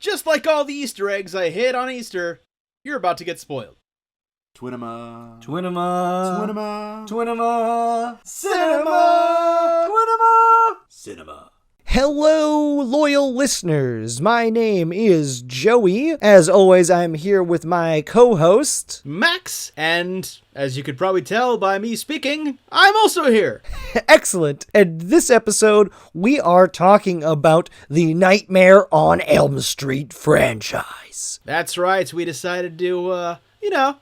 just like all the Easter eggs I hid on Easter, you're about to get spoiled. Twinema. Twinema. Twinema. Twinema. Cinema. Twinema. Cinema. Hello, loyal listeners. My name is Joey. As always, I'm here with my co-host, Max, and as you could probably tell by me speaking, I'm also here. Excellent. And this episode, we are talking about the Nightmare on Elm Street franchise. That's right, we decided to,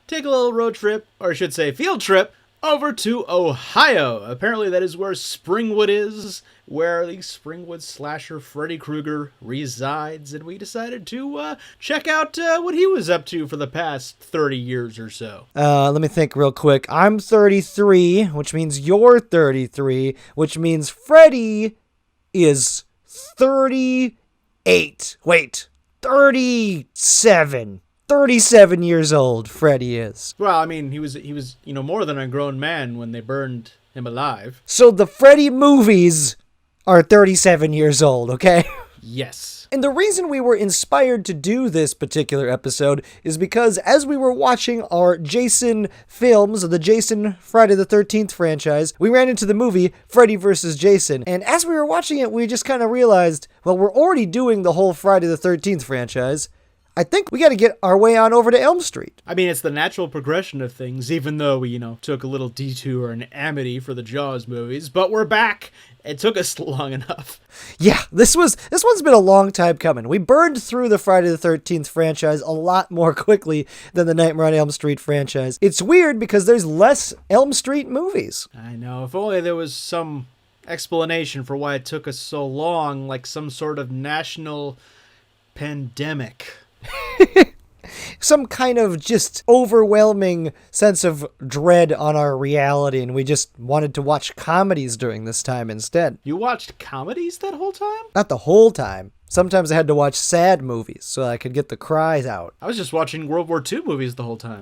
take a little road trip, or I should say field trip, over to Ohio. Apparently that is where Springwood is, where the Springwood slasher Freddy Krueger resides, and we decided to check out what he was up to for the past 30 years or so. Let me think real quick. I'm 33, which means you're 33, which means Freddy is 38. Wait, 37. 37 years old, Freddy is. Well, I mean, he was more than a grown man when they burned him alive. So the Freddy movies are 37 years old, okay? Yes. And the reason we were inspired to do this particular episode is because as we were watching our Jason films, the Jason Friday the 13th franchise, we ran into the movie Freddy vs. Jason. And as we were watching it, we just kind of realized, well, we're already doing the whole Friday the 13th franchise. I think we got to get our way on over to Elm Street. I mean, it's the natural progression of things, even though we, took a little detour in Amity for the Jaws movies, but we're back. It took us long enough. Yeah, this one's been a long time coming. We burned through the Friday the 13th franchise a lot more quickly than the Nightmare on Elm Street franchise. It's weird because there's less Elm Street movies. I know. If only there was some explanation for why it took us so long, like some sort of national pandemic. Some kind of just overwhelming sense of dread on our reality, and we just wanted to watch comedies during this time instead. You watched comedies that whole time? Not the whole time. Sometimes I had to watch sad movies so I could get the cries out. I was just watching World War II movies the whole time.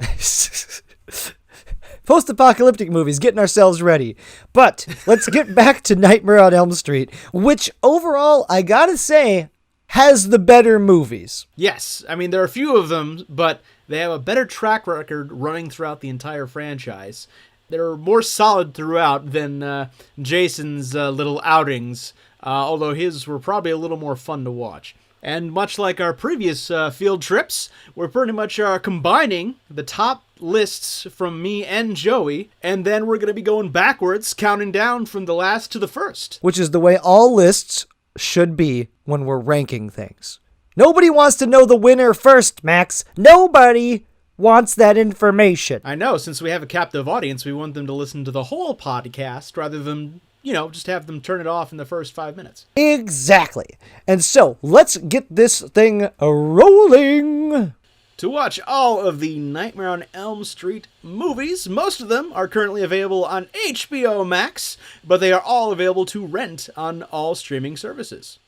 Post-apocalyptic movies, getting ourselves ready. But let's get back to Nightmare on Elm Street, which overall, I gotta say, has the better movies. Yes, I mean, there are a few of them, but they have a better track record running throughout the entire franchise. They're more solid throughout than Jason's little outings, although his were probably a little more fun to watch. And much like our previous field trips, we're pretty much combining the top lists from me and Joey, and then we're going to be going backwards, counting down from the last to the first. Which is the way all lists should be when we're ranking things. Nobody wants to know the winner first, Max. Nobody wants that information. I know, since we have a captive audience, we want them to listen to the whole podcast rather than, just have them turn it off in the first 5 minutes. Exactly. And so, let's get this thing rolling. To watch all of the Nightmare on Elm Street movies, most of them are currently available on HBO Max, but they are all available to rent on all streaming services.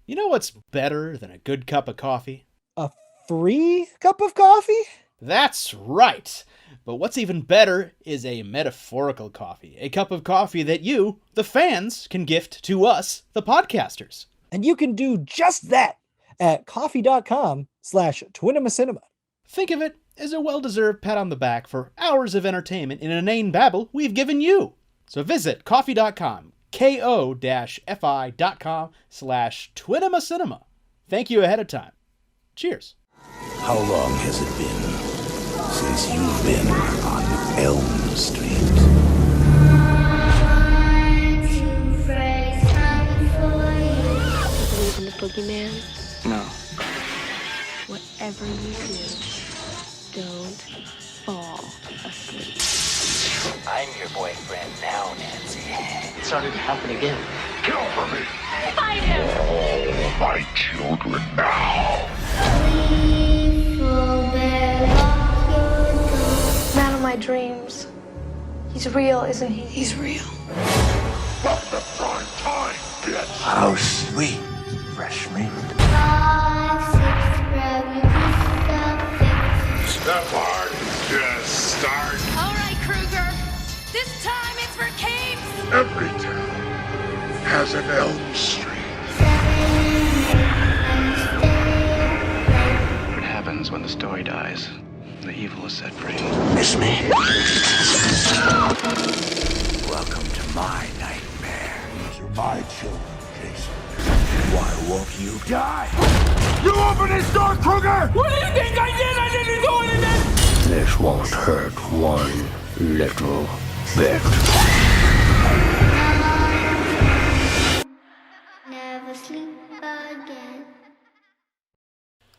You know what's better than a good cup of coffee? A free cup of coffee? That's right! But what's even better is a metaphorical coffee. A cup of coffee that you, the fans, can gift to us, the podcasters. And you can do just that at coffee.com/Twinema. Think of it as a well-deserved pat on the back for hours of entertainment and inane babble we've given you. So visit coffee.com, ko-fi.com/Twinema. Thank you ahead of time. Cheers. How long has it been since you've been on Elm Street? Believe in the boogeyman? No. Whatever you do, don't fall asleep. I'm your boyfriend now, Nancy. It started to happen again. Kill for me. Fight him! All my children now. Man of my dreams. He's real, isn't he? He's real. From the prime time, bitch. How sweet. Fresh meat. The party's just starting. All right, Krueger. This time it's for keeps. Every town has an Elm Street. dies, the evil is set free. Miss me? Welcome to my nightmare. These are my children, Jason. Why won't you die? You open this door, Krueger! What do you think I did? I didn't do anything! This won't hurt one little bit. Never sleep again.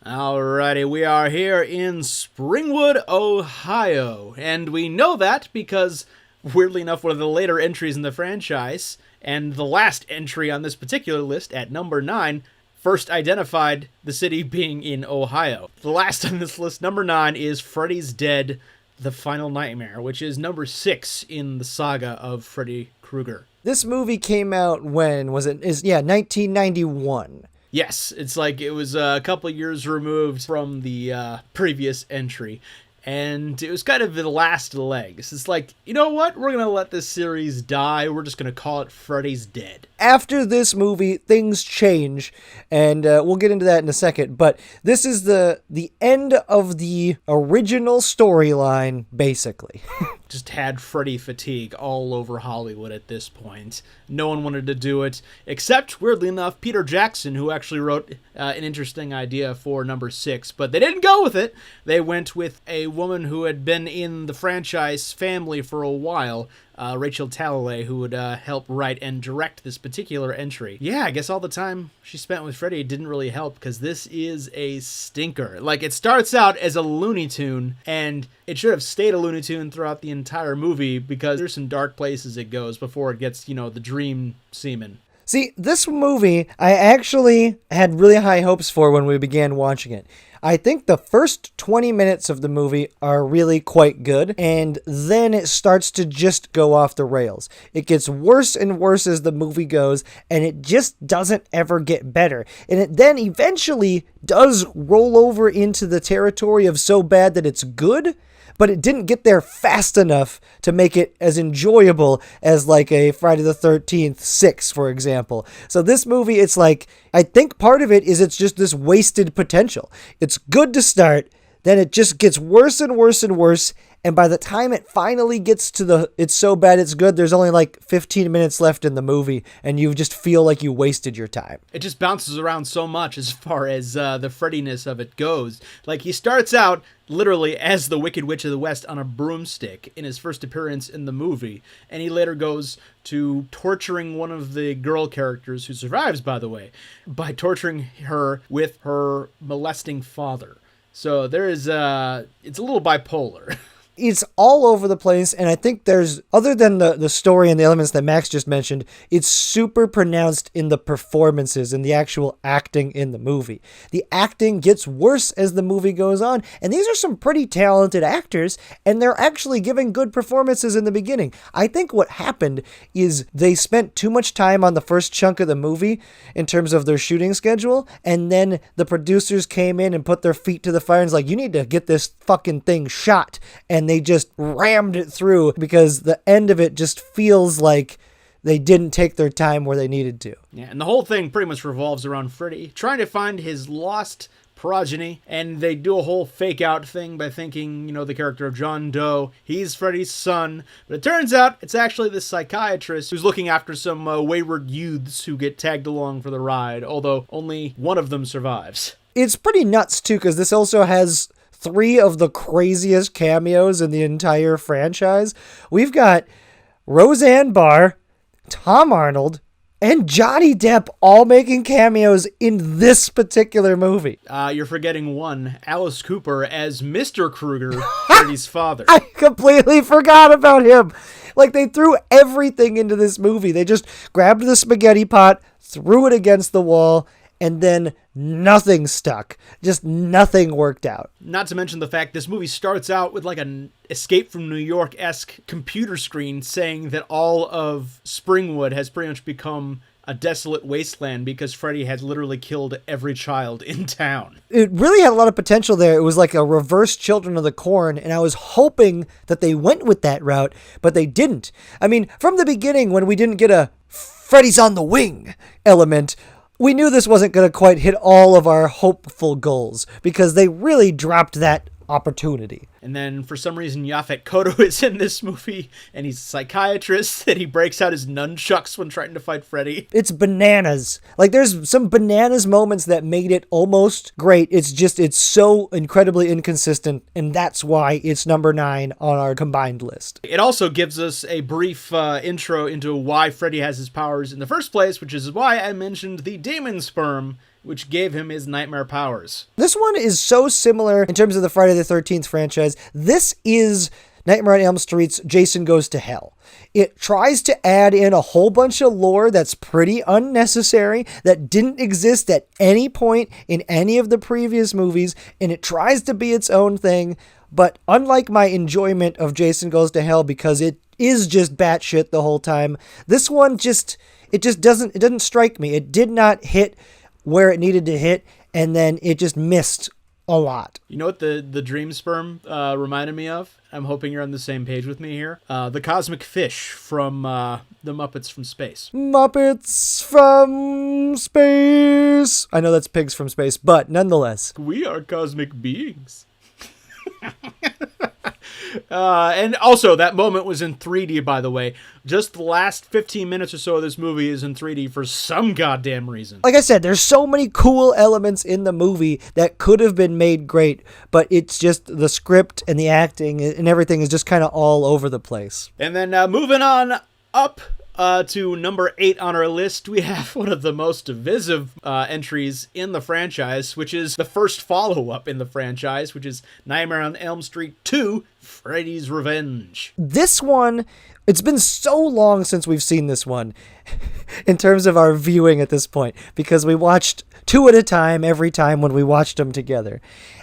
Alrighty, we are here in Springwood, Ohio, and we know that because, weirdly enough, one of the later entries in the franchise, and the last entry on this particular list at number 9, first identified the city being in Ohio. The last on this list, number 9, is Freddy's Dead, The Final Nightmare, which is number 6 in the saga of Freddy Krueger. This movie came out when, 1991. Yes, it's like it was a couple years removed from the previous entry, and it was kind of the last legs. It's like, you know what? We're going to let this series die. We're just going to call it Freddy's Dead. After this movie, things change, and we'll get into that in a second, but this is the end of the original storyline, basically. Just had Freddy fatigue all over Hollywood at this point. No one wanted to do it, except, weirdly enough, Peter Jackson, who actually wrote an interesting idea for number 6, but they didn't go with it. They went with a woman who had been in the franchise family for a while, Rachel Talalay, who would help write and direct this particular entry. Yeah, I guess all the time she spent with Freddy didn't really help, because this is a stinker. Like, it starts out as a Looney Tune, and it should have stayed a Looney Tune throughout the entire movie, because there's some dark places it goes before it gets, the dream semen. See, this movie, I actually had really high hopes for when we began watching it. I think the first 20 minutes of the movie are really quite good, and then it starts to just go off the rails. It gets worse and worse as the movie goes, and it just doesn't ever get better. And it then eventually does roll over into the territory of so bad that it's good, but it didn't get there fast enough to make it as enjoyable as like a Friday the 13th 6, for example. So this movie, it's like, I think part of it is it's just this wasted potential. It's good to start, then it just gets worse and worse and worse, and by the time it finally gets to it's so bad it's good, there's only like 15 minutes left in the movie, and you just feel like you wasted your time. It just bounces around so much as far as the Freddiness of it goes. Like, he starts out literally as the Wicked Witch of the West on a broomstick in his first appearance in the movie, and he later goes to torturing one of the girl characters, who survives, by the way, by torturing her with her molesting father. So there is it's a little bipolar. It's all over the place, and I think there's, other than the story and the elements that Max just mentioned, it's super pronounced in the performances and the actual acting in the movie. The acting gets worse as the movie goes on, and these are some pretty talented actors, and they're actually giving good performances in the beginning. I think what happened is they spent too much time on the first chunk of the movie in terms of their shooting schedule, and then the producers came in and put their feet to the fire and was like, you need to get this fucking thing shot, and they just rammed it through, because the end of it just feels like they didn't take their time where they needed to. Yeah, and the whole thing pretty much revolves around Freddy trying to find his lost progeny, and they do a whole fake out thing by thinking, the character of John Doe, he's Freddy's son, but it turns out it's actually this psychiatrist who's looking after some wayward youths who get tagged along for the ride, although only one of them survives. It's pretty nuts too, because this also has 3 of the craziest cameos in the entire franchise. We've got Roseanne Barr, Tom Arnold, and Johnny Depp all making cameos in this particular movie. You're forgetting one, Alice Cooper as Mr. Krueger, Freddy's father. I completely forgot about him. Like, they threw everything into this movie. They just grabbed the spaghetti pot, threw it against the wall, and then nothing stuck. Just nothing worked out. Not to mention the fact this movie starts out with like an Escape from New York-esque computer screen saying that all of Springwood has pretty much become a desolate wasteland because Freddy had literally killed every child in town. It really had a lot of potential there. It was like a reverse Children of the Corn, and I was hoping that they went with that route, but they didn't. I mean, from the beginning, when we didn't get a Freddy's on the wing element, we knew this wasn't going to quite hit all of our hopeful goals, because they really dropped that opportunity. And then for some reason, Yaphet Kotto is in this movie, and he's a psychiatrist, and he breaks out his nunchucks when trying to fight Freddy. It's bananas. Like, there's some bananas moments that made it almost great. It's so incredibly inconsistent, and that's why it's number 9 on our combined list. It also gives us a brief intro into why Freddy has his powers in the first place, which is why I mentioned the demon sperm, which gave him his nightmare powers. This one is so similar in terms of the Friday the 13th franchise. This is Nightmare on Elm Street's Jason Goes to Hell. It tries to add in a whole bunch of lore that's pretty unnecessary, that didn't exist at any point in any of the previous movies, and it tries to be its own thing. But unlike my enjoyment of Jason Goes to Hell, because it is just batshit the whole time, this one it doesn't strike me. It did not hit where it needed to hit, and then it just missed a lot. You know what the dream sperm reminded me of? I'm hoping you're on the same page with me here. The cosmic fish from the Muppets from Space. Muppets from Space. I know that's pigs from space, but nonetheless. We are cosmic beings. And also, that moment was in 3D, by the way. Just the last 15 minutes or so of this movie is in 3D for some goddamn reason. Like I said, there's so many cool elements in the movie that could have been made great, but it's just the script and the acting and everything is just kind of all over the place. And then moving on up to number 8 on our list, we have one of the most divisive entries in the franchise, which is the first follow-up in the franchise, which is Nightmare on Elm Street 2, Freddy's Revenge. This one, it's been so long since we've seen this one in terms of our viewing at this point, because we watched 2 at a time every time when we watched them together.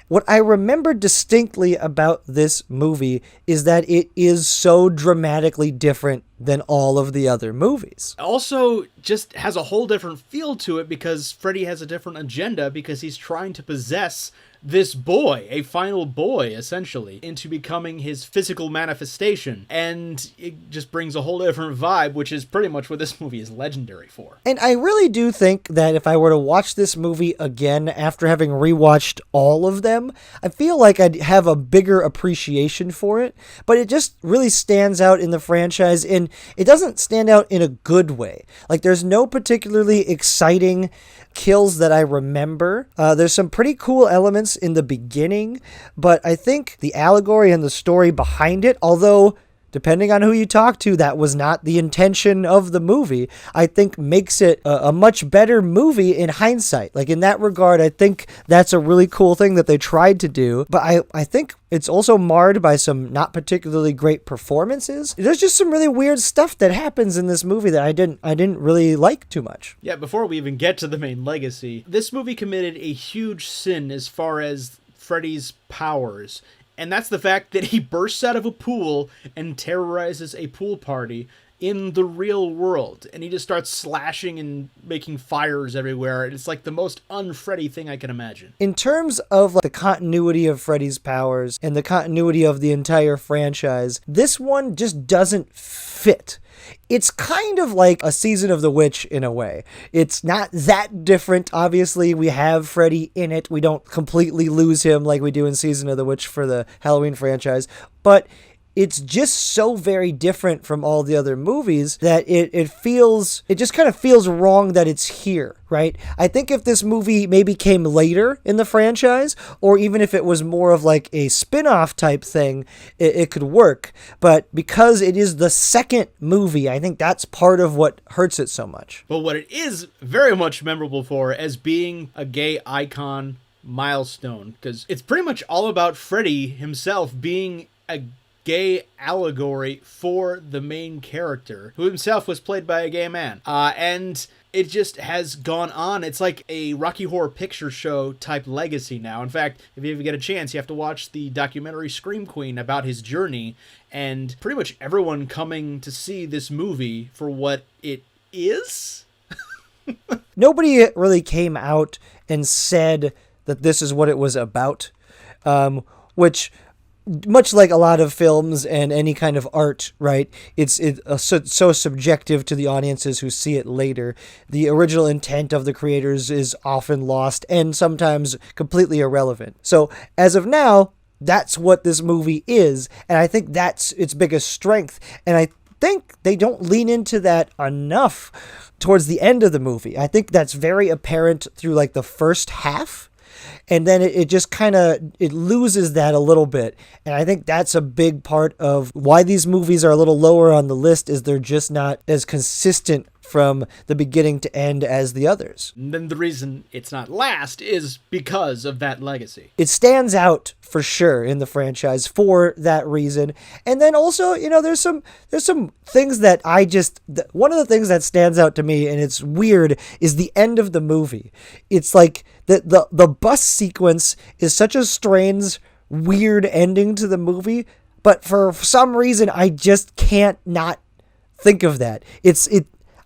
What I remember distinctly about this movie is that it is so dramatically different than all of the other movies. Also, just has a whole different feel to it because Freddy has a different agenda because he's trying to possess this boy, a final boy, essentially, into becoming his physical manifestation. And it just brings a whole different vibe, which is pretty much what this movie is legendary for. And I really do think that if I were to watch this movie again after having rewatched all of them, I feel like I'd have a bigger appreciation for it. But it just really stands out in the franchise, and it doesn't stand out in a good way. Like, there's no particularly exciting kills that I remember. There's some pretty cool elements in the beginning, but I think the allegory and the story behind it, although depending on who you talk to, that was not the intention of the movie, I think makes it a much better movie in hindsight. Like, in that regard, I think that's a really cool thing that they tried to do, but I think it's also marred by some not particularly great performances. There's just some really weird stuff that happens in this movie that I didn't really like too much. Yeah, before we even get to the main legacy, this movie committed a huge sin as far as Freddy's powers. And that's the fact that he bursts out of a pool and terrorizes a pool party in the real world. And he just starts slashing and making fires everywhere. And it's like the most un-Freddy thing I can imagine. In terms of like the continuity of Freddy's powers and the continuity of the entire franchise, this one just doesn't fit. It's kind of like a Season of the Witch in a way. It's not that different. Obviously, we have Freddy in it. We don't completely lose him like we do in Season of the Witch for the Halloween franchise. But it's just so very different from all the other movies that it just kind of feels wrong that it's here, right? I think if this movie maybe came later in the franchise, or even if it was more of like a spin-off type thing, it could work. But because it is the second movie, I think that's part of what hurts it so much. But what it is very much memorable for as being a gay icon milestone, because it's pretty much all about Freddy himself being a gay allegory for the main character, who himself was played by a gay man. And it just has gone on. It's like a Rocky Horror Picture Show type legacy now. In fact, if you ever get a chance, you have to watch the documentary Scream Queen about his journey, and pretty much everyone coming to see this movie for what it is. Nobody really came out and said that this is what it was about, which, much like a lot of films and any kind of art, right, it's so subjective to the audiences who see it later. The original intent of the creators is often lost and sometimes completely irrelevant. So as of now, that's what this movie is, and I think that's its biggest strength, and I think they don't lean into that enough towards the end of the movie. I think that's very apparent through like the first half, and then it just kind of, it loses that a little bit, and I think that's a big part of why these movies are a little lower on the list, is they're just not as consistent from the beginning to end as the others. And then the reason it's not last is because of that legacy. It stands out for sure in the franchise for that reason. And then also, there's some things that one of the things that stands out to me, and it's weird, is the end of the movie. It's like the bus sequence is such a strange, weird ending to the movie, but for some reason I just can't not think of that.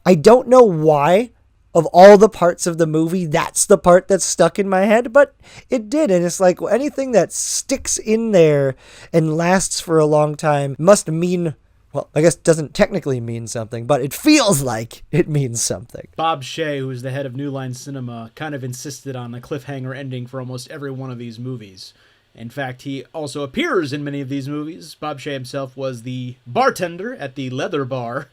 I don't know why, of all the parts of the movie, that's the part that's stuck in my head, but it did. And it's like anything that sticks in there and lasts for a long time must mean, well, I guess doesn't technically mean something, but it feels like it means something. Bob Shea, who is the head of New Line Cinema, kind of insisted on a cliffhanger ending for almost every one of these movies. In fact, he also appears in many of these movies. Bob Shea himself was the bartender at the leather bar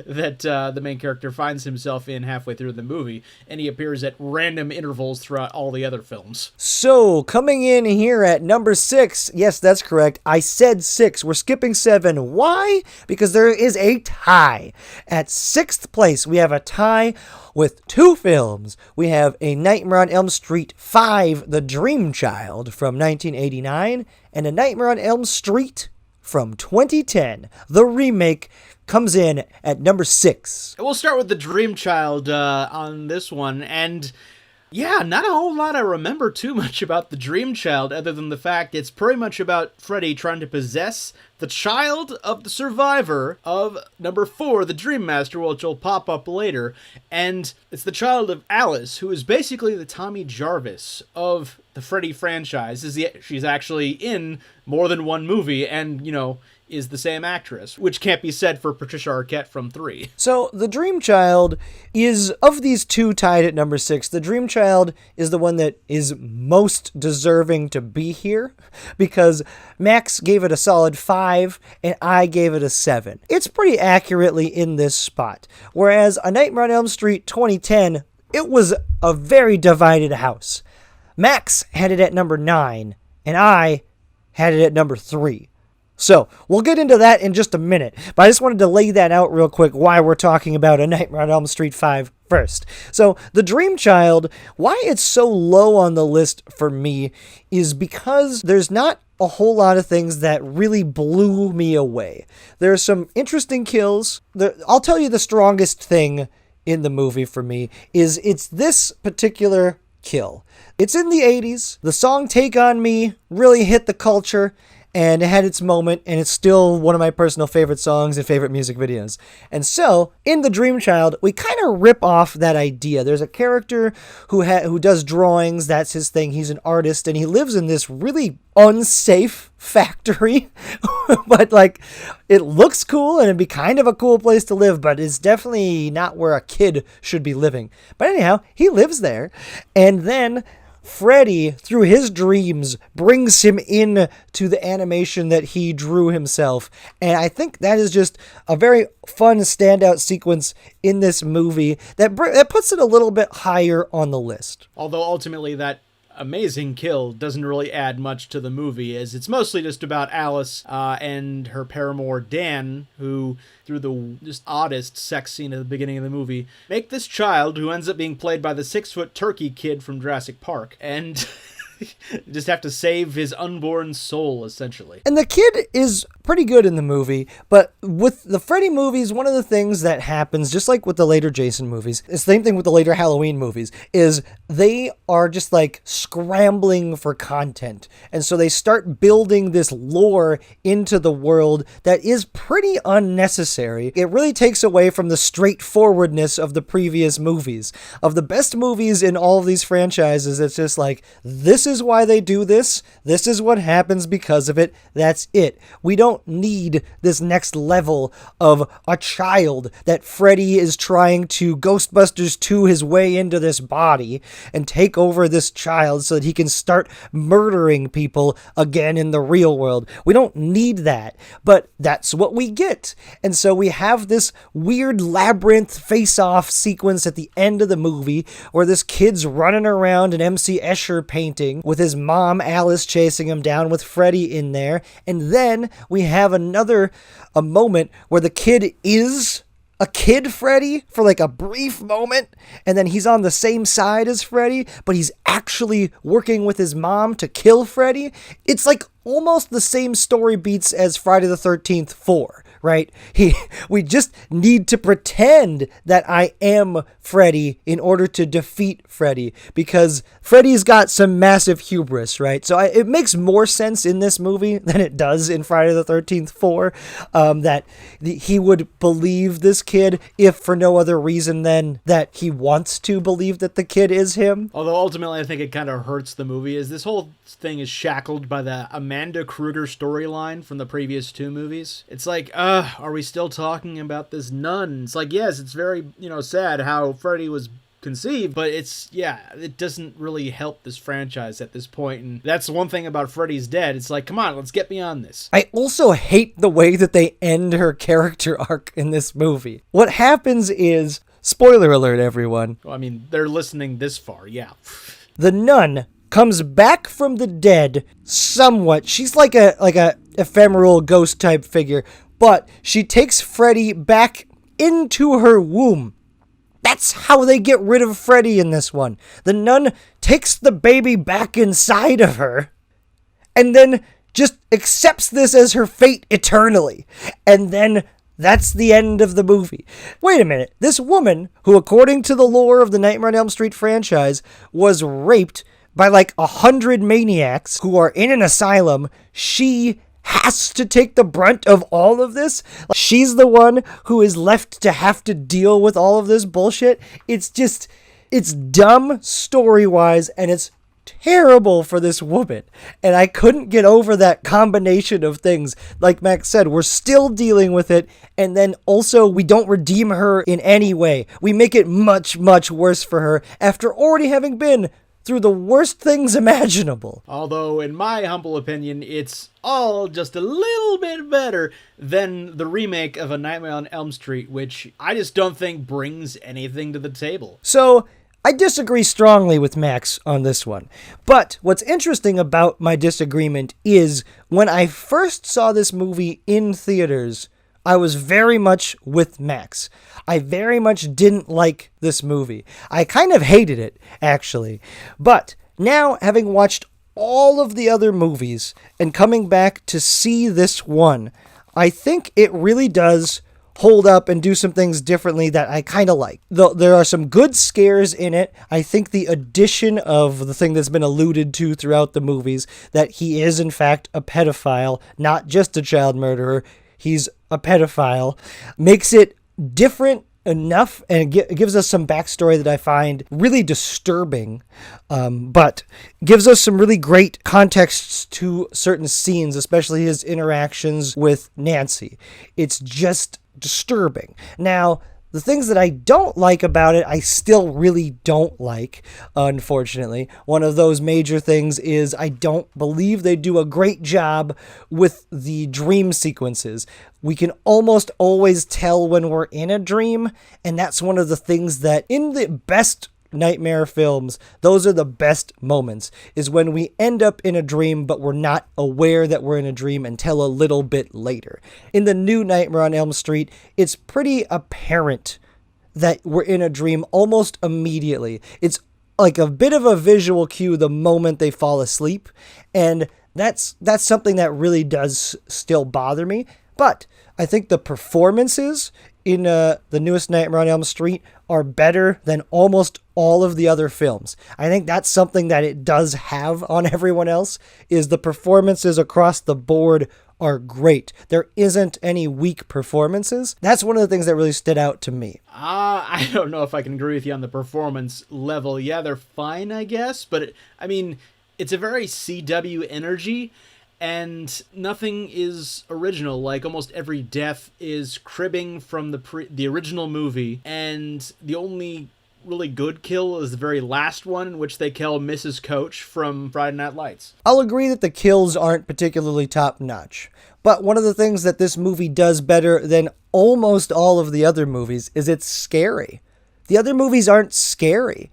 that the main character finds himself in halfway through the movie, and he appears at random intervals throughout all the other films. So, coming in here at number 6, yes, that's correct, I said 6, we're skipping 7. Why? Because there is a tie. At 6th place, we have a tie with 2 films. We have A Nightmare on Elm Street 5, The Dream Child from 1989, and A Nightmare on Elm Street from 2010. The remake comes in at number 6. We'll start with The Dream Child on this one, and yeah, not a whole lot I remember too much about The Dream Child, other than the fact it's pretty much about Freddy trying to possess the child of the survivor of number 4, the Dream Master, which will pop up later, and it's the child of Alice, who is basically the Tommy Jarvis of the Freddy franchise. She's actually in more than one movie, and, is the same actress, which can't be said for Patricia Arquette from 3. So, The Dream Child is, of these 2 tied at number 6, The Dream Child is the one that is most deserving to be here, because Max gave it a solid 5, and I gave it a 7. It's pretty accurately in this spot, whereas A Nightmare on Elm Street 2010, it was a very divided house. Max had it at number 9, and I had it at number 3. So, we'll get into that in just a minute, but I just wanted to lay that out real quick why we're talking about A Nightmare on Elm Street 5 first. So, The Dream Child, why it's so low on the list for me is because there's not a whole lot of things that really blew me away. There are some interesting kills. I'll tell you the strongest thing in the movie for me is it's this particular kill. It's in the 80s. The song Take On Me really hit the culture, and it had its moment, and it's still one of my personal favorite songs and favorite music videos. And so, in The Dream Child, we kind of rip off that idea. There's a character who does drawings, that's his thing, he's an artist, and he lives in this really unsafe factory, but it looks cool, and it'd be kind of a cool place to live, but it's definitely not where a kid should be living. But anyhow, he lives there, and then Freddy, through his dreams, brings him in to the animation that he drew himself. And I think that is just a very fun standout sequence in this movie that puts it a little bit higher on the list. Although ultimately that amazing kill doesn't really add much to the movie, as it's mostly just about Alice and her paramour Dan, who, through the just oddest sex scene at the beginning of the movie, make this child, who ends up being played by the 6-foot turkey kid from Jurassic Park, and just have to save his unborn soul, essentially. And the kid is pretty good in the movie, but with the Freddy movies, one of the things that happens, just like with the later Jason movies, the same thing with the later Halloween movies, is they are just scrambling for content. And so they start building this lore into the world that is pretty unnecessary. It really takes away from the straightforwardness of the previous movies. Of the best movies in all of these franchises, it's just this is why they do this. This is what happens because of it. That's it. We don't need this next level of a child that Freddy is trying to Ghostbusters 2 his way into this body and take over this child so that he can start murdering people again in the real world. We don't need that, but that's what we get. And so we have this weird labyrinth face-off sequence at the end of the movie where this kid's running around an MC Escher painting with his mom Alice chasing him down with Freddy in there. And then we have a moment where the kid is a kid Freddy for like a brief moment, and then he's on the same side as Freddy, but he's actually working with his mom to kill Freddy. It's like almost the same story beats as Friday the 13th 4, right? We just need to pretend that I am Freddy in order to defeat Freddy, because Freddy's got some massive hubris, right? So it makes more sense in this movie than it does in Friday the 13th 4, that he would believe this kid if for no other reason than that he wants to believe that the kid is him. Although ultimately I think it kind of hurts the movie, is this whole thing is shackled by the Amanda Krueger storyline from the previous 2 movies. It's like, are we still talking about this nun? It's like, yes, it's very, sad how Freddy was conceived, but it doesn't really help this franchise at this point. And that's the one thing about Freddy's Dead. It's like, come on, let's get beyond this. I also hate the way that they end her character arc in this movie. What happens is, spoiler alert, everyone. Well, I mean, they're listening this far, yeah. The nun comes back from the dead somewhat. She's like a ephemeral ghost type figure, but she takes Freddy back into her womb. That's how they get rid of Freddy in this one. The nun takes the baby back inside of her and then just accepts this as her fate eternally. And then that's the end of the movie. Wait a minute. This woman, who according to the lore of the Nightmare on Elm Street franchise, was raped by like 100 maniacs who are in an asylum, she has to take the brunt of all of this? She's the one who is left to have to deal with all of this bullshit? It's dumb story-wise, and it's terrible for this woman. And I couldn't get over that combination of things. Like Max said, we're still dealing with it, and then also we don't redeem her in any way. We make it much, much worse for her after already having been through the worst things imaginable. Although, in my humble opinion, it's all just a little bit better than the remake of A Nightmare on Elm Street, which I just don't think brings anything to the table. So, I disagree strongly with Max on this one. But what's interesting about my disagreement is when I first saw this movie in theaters, I was very much with Max. I very much didn't like this movie. I kind of hated it, actually. But now, having watched all of the other movies and coming back to see this one, I think it really does hold up and do some things differently that I kind of like. There are some good scares in it. I think the addition of the thing that's been alluded to throughout the movies, that he is in fact a pedophile, not just a child murderer, he's a pedophile, makes it different enough and gives us some backstory that I find really disturbing, but gives us some really great contexts to certain scenes, especially his interactions with Nancy. It's just disturbing. Now, the things that I don't like about it, I still really don't like, unfortunately. One of those major things is I don't believe they do a great job with the dream sequences. We can almost always tell when we're in a dream, and that's one of the things that in the best Nightmare films, those are the best moments, is when we end up in a dream but we're not aware that we're in a dream until a little bit later. In the new Nightmare on Elm Street, it's pretty apparent that we're in a dream almost immediately. It's like a bit of a visual cue the moment they fall asleep, and that's something that really does still bother me. But I think the performances in the newest Nightmare on Elm Street are better than almost all of the other films. I think that's something that it does have on everyone else, is the performances across the board are great. There isn't any weak performances. That's one of the things that really stood out to me. I don't know if I can agree with you on the performance level. Yeah, they're fine, I guess, but It's a very CW energy, and nothing is original. Like, almost every death is cribbing from the original movie, and the only really good kill is the very last one, in which they kill Mrs. Coach from Friday Night Lights. I'll agree that the kills aren't particularly top-notch, but one of the things that this movie does better than almost all of the other movies is it's scary. The other movies aren't scary.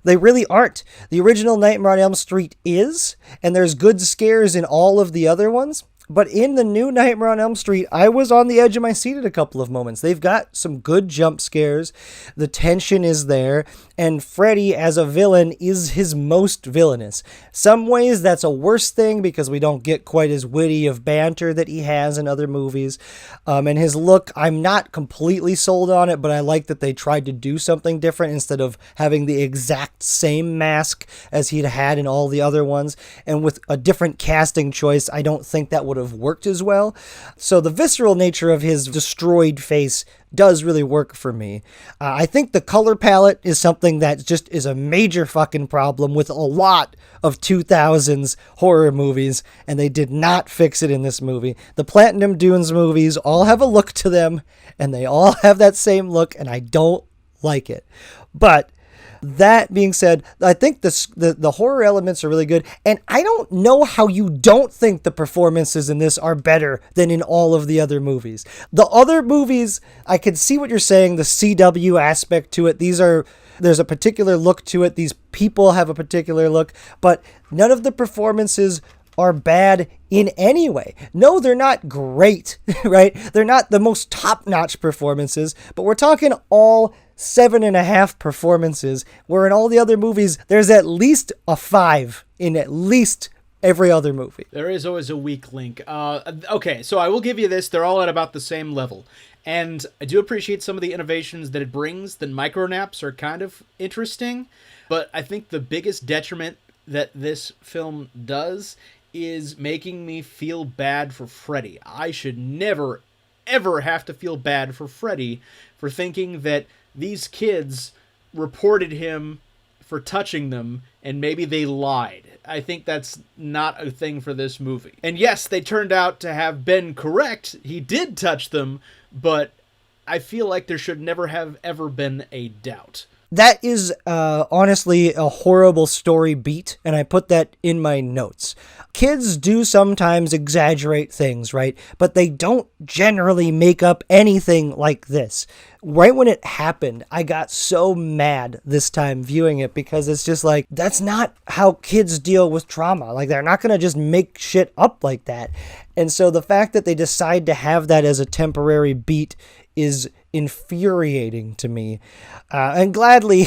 They really aren't. The original Nightmare on Elm Street is, and there's good scares in all of the other ones. But in the new Nightmare on Elm Street, I was on the edge of my seat at a couple of moments. They've got some good jump scares. The tension is there. And Freddy, as a villain, is his most villainous. Some ways that's a worse thing because we don't get quite as witty of banter that he has in other movies. And his look, I'm not completely sold on it, but I like that they tried to do something different instead of having the exact same mask as he'd had in all the other ones. And with a different casting choice, I don't think that would have worked as well. So the visceral nature of his destroyed face does really work for me. I think the color palette is something that just is a major fucking problem with a lot of 2000s horror movies, and they did not fix it in this movie. The Platinum Dunes movies all have a look to them, and they all have that same look, and I don't like it. But that being said, I think the horror elements are really good, and I don't know how you don't think the performances in this are better than in all of the other movies. The other movies, I can see what you're saying, the CW aspect to it. There's a particular look to it. These people have a particular look, but none of the performances are bad in any way. No, they're not great, right? They're not the most top-notch performances, but we're talking all 7.5 performances, where in all the other movies, there's at least a 5 in at least every other movie. There is always a weak link. Okay, so I will give you this. They're all at about the same level. And I do appreciate some of the innovations that it brings. The micronaps are kind of interesting, but I think the biggest detriment that this film does is making me feel bad for Freddy. I should never, ever have to feel bad for Freddy for thinking that these kids reported him for touching them, and maybe they lied. I think that's not a thing for this movie. And yes, they turned out to have been correct. He did touch them, but I feel like there should never have ever been a doubt. That is honestly a horrible story beat, and I put that in my notes. Kids do sometimes exaggerate things, right? But they don't generally make up anything like this. Right when it happened, I got so mad this time viewing it because it's just like, that's not how kids deal with trauma. Like, they're not going to just make shit up like that. And so the fact that they decide to have that as a temporary beat is infuriating to me. And gladly,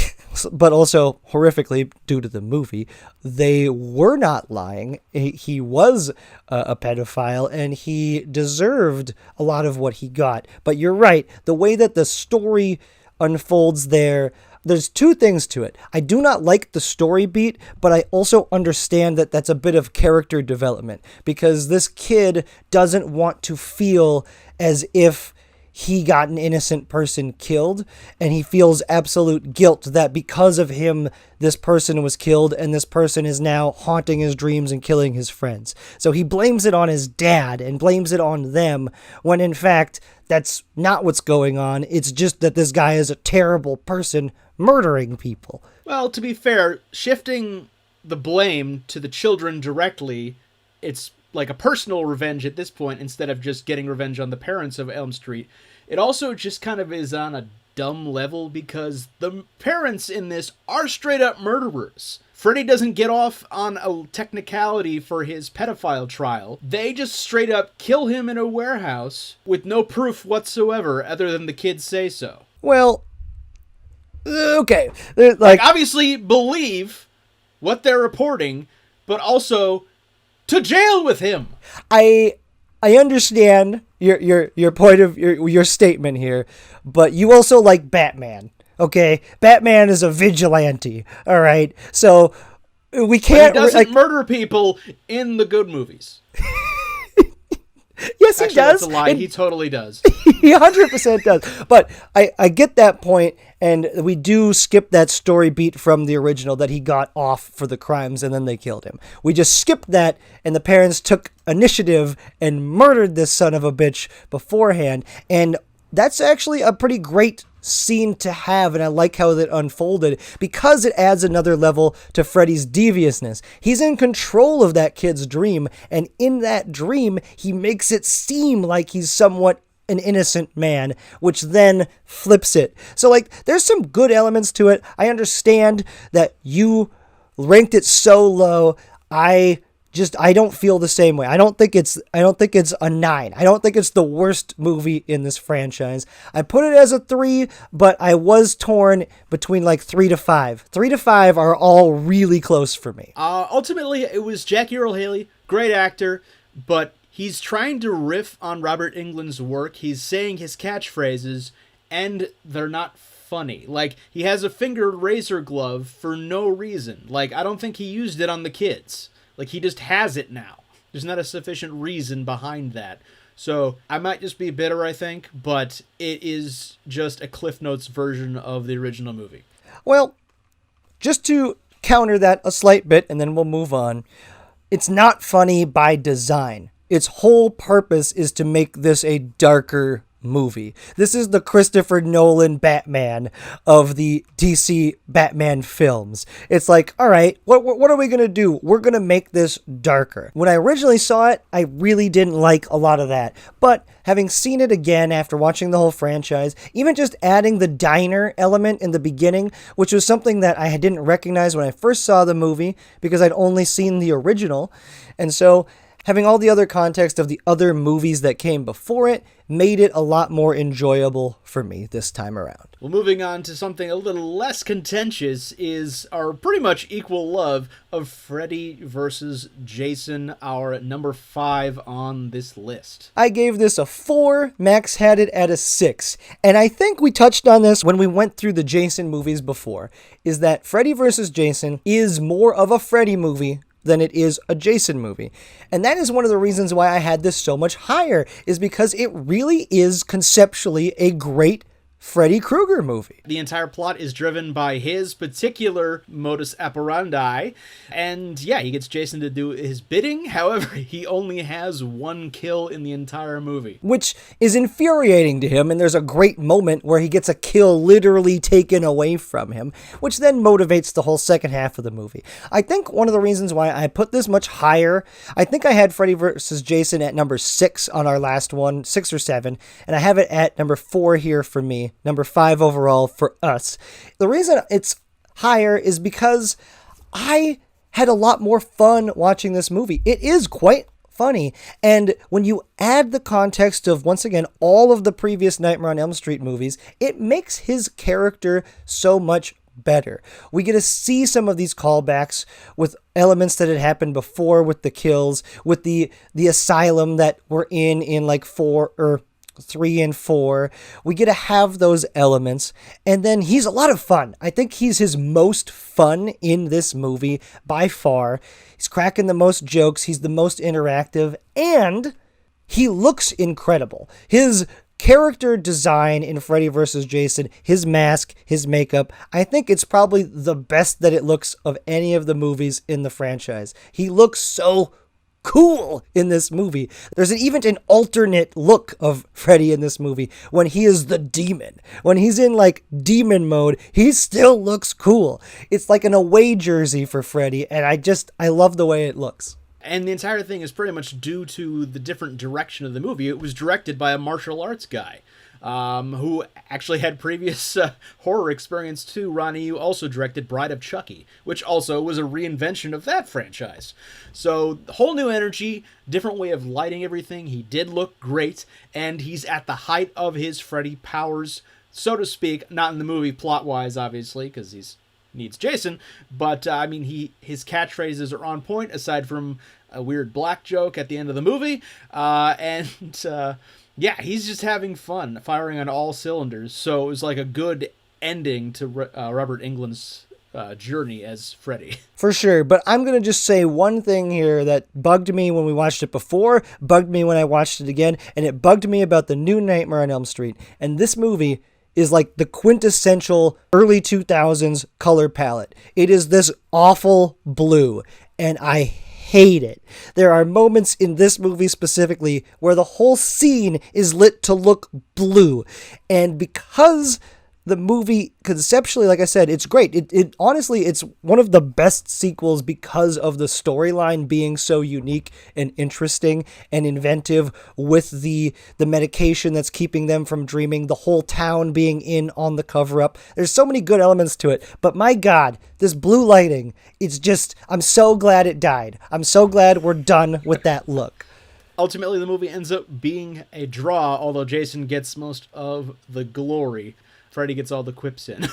but also horrifically due to the movie, they were not lying. He was a pedophile, and he deserved a lot of what he got. But you're right, the way that the story unfolds there's two things to it. I do not like the story beat, but I also understand that that's a bit of character development, because this kid doesn't want to feel as if he got an innocent person killed, and he feels absolute guilt that because of him, this person was killed, and this person is now haunting his dreams and killing his friends. So he blames it on his dad and blames it on them, when in fact, that's not what's going on. It's just that this guy is a terrible person murdering people. Well, to be fair, shifting the blame to the children directly, it's like a personal revenge at this point instead of just getting revenge on the parents of Elm Street. It also just kind of is on a dumb level because the parents in this are straight up murderers. Freddy doesn't get off on a technicality for his pedophile trial. They just straight up kill him in a warehouse with no proof whatsoever other than the kids say so. Well, okay. Like obviously believe what they're reporting, but also to jail with him. I understand your point of your statement here, but you also like Batman. Okay, Batman is a vigilante. All right, so we can't. But he doesn't murder people in the good movies. Yes, he Actually, does. that's a lie. And He totally does. he 100% does. But I get that point, and we do skip that story beat from the original that he got off for the crimes and then they killed him. We just skipped that, and the parents took initiative and murdered this son of a bitch beforehand. And that's actually a pretty great scene to have, and I like how it unfolded because it adds another level to Freddy's deviousness. He's in control of that kid's dream, and in that dream, he makes it seem like he's somewhat an innocent man, which then flips it. So, like, there's some good elements to it. I understand that you ranked it so low. I don't feel the same way. I don't think it's a 9. I don't think it's the worst movie in this franchise. I put it as a 3, but I was torn between like 3 to 5. 3 to 5 are all really close for me. Ultimately, it was Jackie Earle Haley, great actor, but he's trying to riff on Robert Englund's work. He's saying his catchphrases, and they're not funny. Like, he has a finger razor glove for no reason. Like, I don't think he used it on the kids. Like, he just has it now. There's not a sufficient reason behind that. So, I might just be bitter, I think, but it is just a Cliff Notes version of the original movie. Well, just to counter that a slight bit, and then we'll move on, it's not funny by design. Its whole purpose is to make this a darker movie. This is the Christopher Nolan Batman of the DC Batman films. It's like, all right, what are we going to do? We're going to make this darker. When I originally saw it, I really didn't like a lot of that. But having seen it again after watching the whole franchise, even just adding the diner element in the beginning, which was something that I didn't recognize when I first saw the movie because I'd only seen the original. And so having all the other context of the other movies that came before it made it a lot more enjoyable for me this time around. Well, moving on to something a little less contentious is our pretty much equal love of Freddy versus Jason, our number 5 on this list. I gave this a 4. Max had it at a 6. And I think we touched on this when we went through the Jason movies before, is that Freddy versus Jason is more of a Freddy movie than it is a Jason movie. And that is one of the reasons why I had this so much higher, is because it really is conceptually a great Freddy Krueger movie. The entire plot is driven by his particular modus operandi, and yeah, he gets Jason to do his bidding. However, he only has 1 kill in the entire movie, which is infuriating to him, and there's a great moment where he gets a kill literally taken away from him, which then motivates the whole second half of the movie. I think one of the reasons why I put this much higher, I think I had Freddy vs. Jason at number 6 on our last one, 6 or 7, and I have it at number 4 here for me. Number 5 overall for us. The reason it's higher is because I had a lot more fun watching this movie. It is quite funny, and when you add the context of, once again, all of the previous Nightmare on Elm Street movies, it makes his character so much better. We get to see some of these callbacks with elements that had happened before with the kills, with the asylum that we're in like 3 and 4. We get to have those elements, and then he's a lot of fun. I think he's his most fun in this movie by far. He's cracking the most jokes, he's the most interactive, and he looks incredible. His character design in Freddy vs. Jason, his mask, his makeup, I think it's probably the best that it looks of any of the movies in the franchise. He looks so cool in this movie. There's even an alternate look of Freddy in this movie when he is the demon. When he's in like demon mode, he still looks cool. It's like an away jersey for Freddy, and I love the way it looks. And the entire thing is pretty much due to the different direction of the movie. It was directed by a martial arts guy who actually had previous horror experience too. Ronnie also directed Bride of Chucky, which also was a reinvention of that franchise. So, whole new energy, different way of lighting everything. He did look great, and he's at the height of his Freddy powers, so to speak. Not in the movie plot-wise, obviously, because he's needs Jason, but I mean, his catchphrases are on point, aside from a weird black joke at the end of the movie, yeah, he's just having fun, firing on all cylinders. So it was like a good ending to Robert Englund's journey as Freddy. For sure, but I'm going to just say one thing here that bugged me when we watched it before, bugged me when I watched it again, and it bugged me about the new Nightmare on Elm Street. And this movie is like the quintessential early 2000s color palette. It is this awful blue, and I hate it. There are moments in this movie specifically where the whole scene is lit to look blue, and because the movie conceptually, like I said, it's great. It honestly, it's one of the best sequels because of the storyline being so unique and interesting and inventive, with the medication that's keeping them from dreaming, the whole town being in on the cover-up. There's so many good elements to it, but my God, this blue lighting, it's just, I'm so glad it died. I'm so glad we're done with that look. Ultimately, the movie ends up being a draw, although Jason gets most of the glory. Freddy gets all the quips in.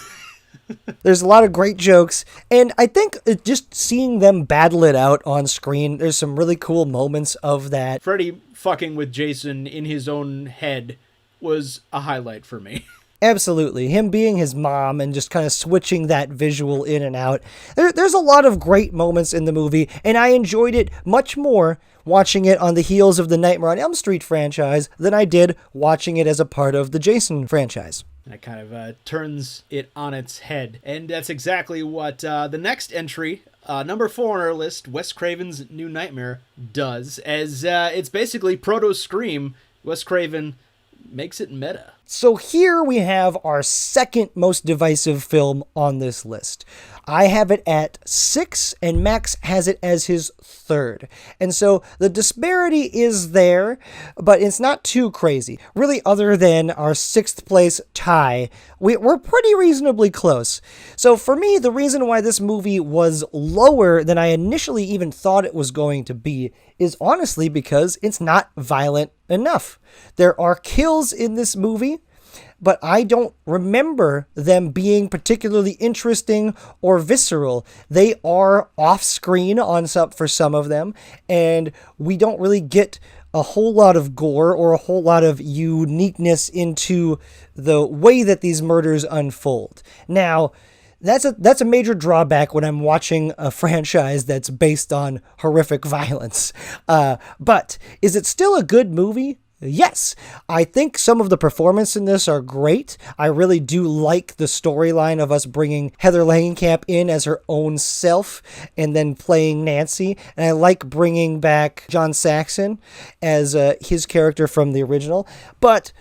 There's a lot of great jokes, and I think just seeing them battle it out on screen, there's some really cool moments of that. Freddy fucking with Jason in his own head was a highlight for me. Absolutely. Him being his mom and just kind of switching that visual in and out. There's a lot of great moments in the movie, and I enjoyed it much more watching it on the heels of the Nightmare on Elm Street franchise than I did watching it as a part of the Jason franchise. And it kind of turns it on its head. And that's exactly what the next entry, number 4 on our list, Wes Craven's New Nightmare, does. As it's basically proto-Scream, Wes Craven makes it meta. So here we have our second most divisive film on this list. I have it at 6, and Max has it as his 3rd. And so the disparity is there, but it's not too crazy. Really, other than our 6th place tie, we're pretty reasonably close. So for me, the reason why this movie was lower than I initially even thought it was going to be is honestly because it's not violent enough. There are kills in this movie, but I don't remember them being particularly interesting or visceral. They are off-screen for some of them, and we don't really get a whole lot of gore or a whole lot of uniqueness into the way that these murders unfold. Now, that's a major drawback when I'm watching a franchise that's based on horrific violence. But is it still a good movie? Yes, I think some of the performances in this are great. I really do like the storyline of us bringing Heather Langenkamp in as her own self and then playing Nancy. And I like bringing back John Saxon as his character from the original. But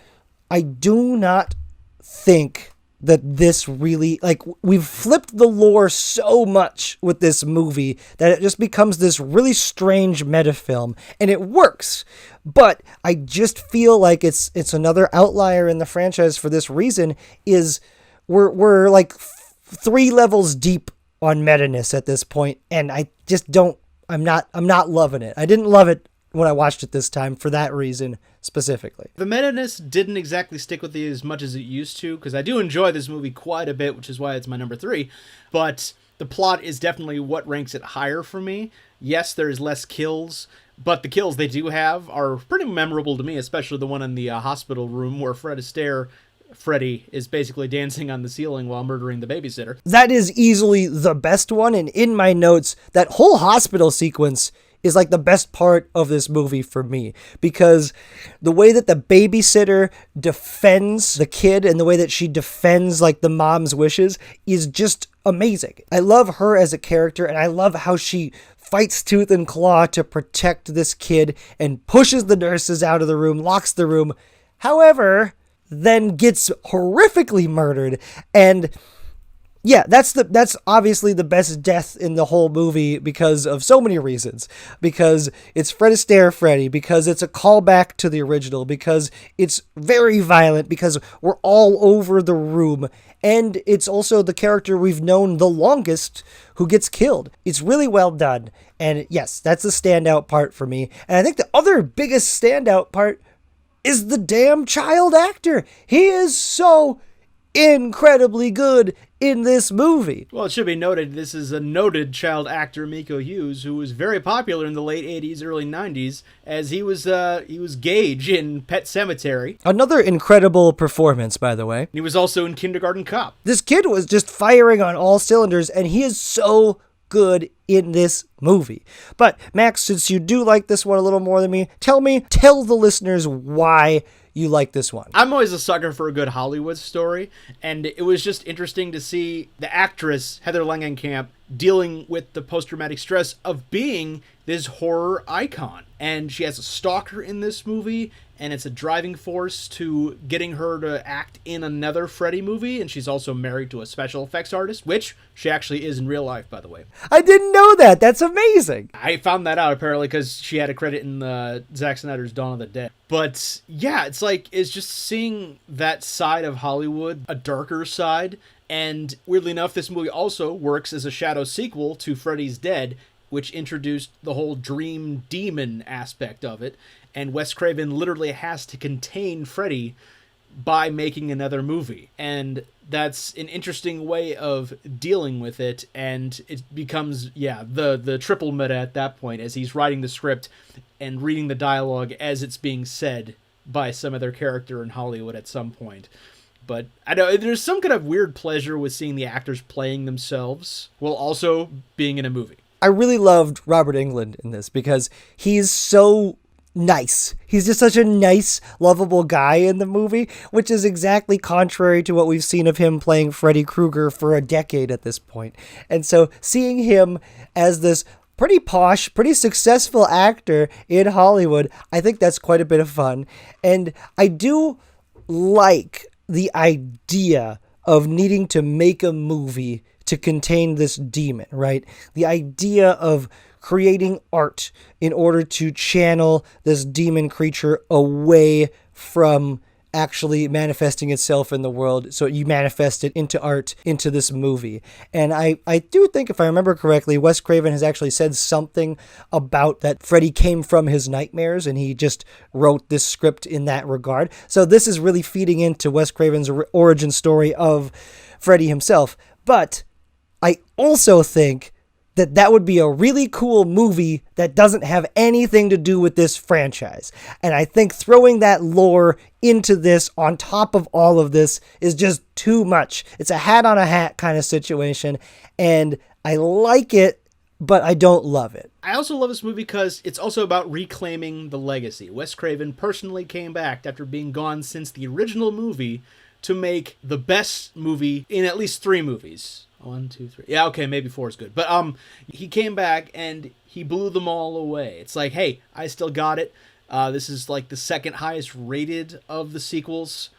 I do not think that this really, like, we've flipped the lore so much with this movie that it just becomes this really strange meta film, and it works, but I just feel like it's another outlier in the franchise for this reason, is we're like 3 levels deep on meta-ness at this point, and I just I'm not loving it. I didn't love it when I watched it this time for that reason specifically. The meta-ness didn't exactly stick with me as much as it used to, because I do enjoy this movie quite a bit, which is why it's my number 3, but the plot is definitely what ranks it higher for me. Yes, there's less kills, but the kills they do have are pretty memorable to me, especially the one in the hospital room where Freddy is basically dancing on the ceiling while murdering the babysitter. That is easily the best one, and in my notes, that whole hospital sequence is like the best part of this movie for me, because the way that the babysitter defends the kid and the way that she defends like the mom's wishes is just amazing. I love her as a character, and I love how she fights tooth and claw to protect this kid and pushes the nurses out of the room, locks the room, however, then gets horrifically murdered. And yeah, that's obviously the best death in the whole movie because of so many reasons. Because it's Fred Astaire Freddy, because it's a callback to the original, because it's very violent, because we're all over the room, and it's also the character we've known the longest who gets killed. It's really well done, and yes, that's the standout part for me. And I think the other biggest standout part is the damn child actor. He is so incredibly good in this movie. Well, it should be noted, this is a noted child actor, Miko Hughes, who was very popular in the late 80s, early 90s, as he was Gage in Pet Sematary. Another incredible performance, by the way. He was also in Kindergarten Cop. This kid was just firing on all cylinders, and he is so good in this movie. But Max, since you do like this one a little more than me, tell the listeners why you like this one. I'm always a sucker for a good Hollywood story, and it was just interesting to see the actress Heather Langenkamp dealing with the post-traumatic stress of being this horror icon. And she has a stalker in this movie, and it's a driving force to getting her to act in another Freddy movie, and she's also married to a special effects artist, which she actually is in real life, by the way. I didn't know that. That's amazing. I found that out, apparently, because she had a credit in Zack Snyder's Dawn of the Dead. But, yeah, it's just seeing that side of Hollywood, a darker side, and weirdly enough, this movie also works as a shadow sequel to Freddy's Dead, which introduced the whole dream demon aspect of it, and Wes Craven literally has to contain Freddy by making another movie. And that's an interesting way of dealing with it, and it becomes, the triple meta at that point, as he's writing the script and reading the dialogue as it's being said by some other character in Hollywood at some point. But I know there's some kind of weird pleasure with seeing the actors playing themselves while also being in a movie. I really loved Robert Englund in this because he's so nice. He's just such a nice, lovable guy in the movie, which is exactly contrary to what we've seen of him playing Freddy Krueger for a decade at this point. And so seeing him as this pretty posh, pretty successful actor in Hollywood, I think that's quite a bit of fun. And I do like the idea of needing to make a movie to contain this demon, right? The idea of creating art in order to channel this demon creature away from actually manifesting itself in the world. So you manifest it into art, into this movie. And I do think, if I remember correctly, Wes Craven has actually said something about that Freddy came from his nightmares, and he just wrote this script in that regard. So this is really feeding into Wes Craven's origin story of Freddy himself. But I also think that would be a really cool movie that doesn't have anything to do with this franchise. And I think throwing that lore into this on top of all of this is just too much. It's a hat on a hat kind of situation, and I like it, but I don't love it. I also love this movie because it's also about reclaiming the legacy. Wes Craven personally came back after being gone since the original movie to make the best movie in at least 3 movies. 1, 2, 3. Yeah, okay, maybe 4 is good. But he came back and he blew them all away. It's like, hey, I still got it. This is like the second highest rated of the sequels,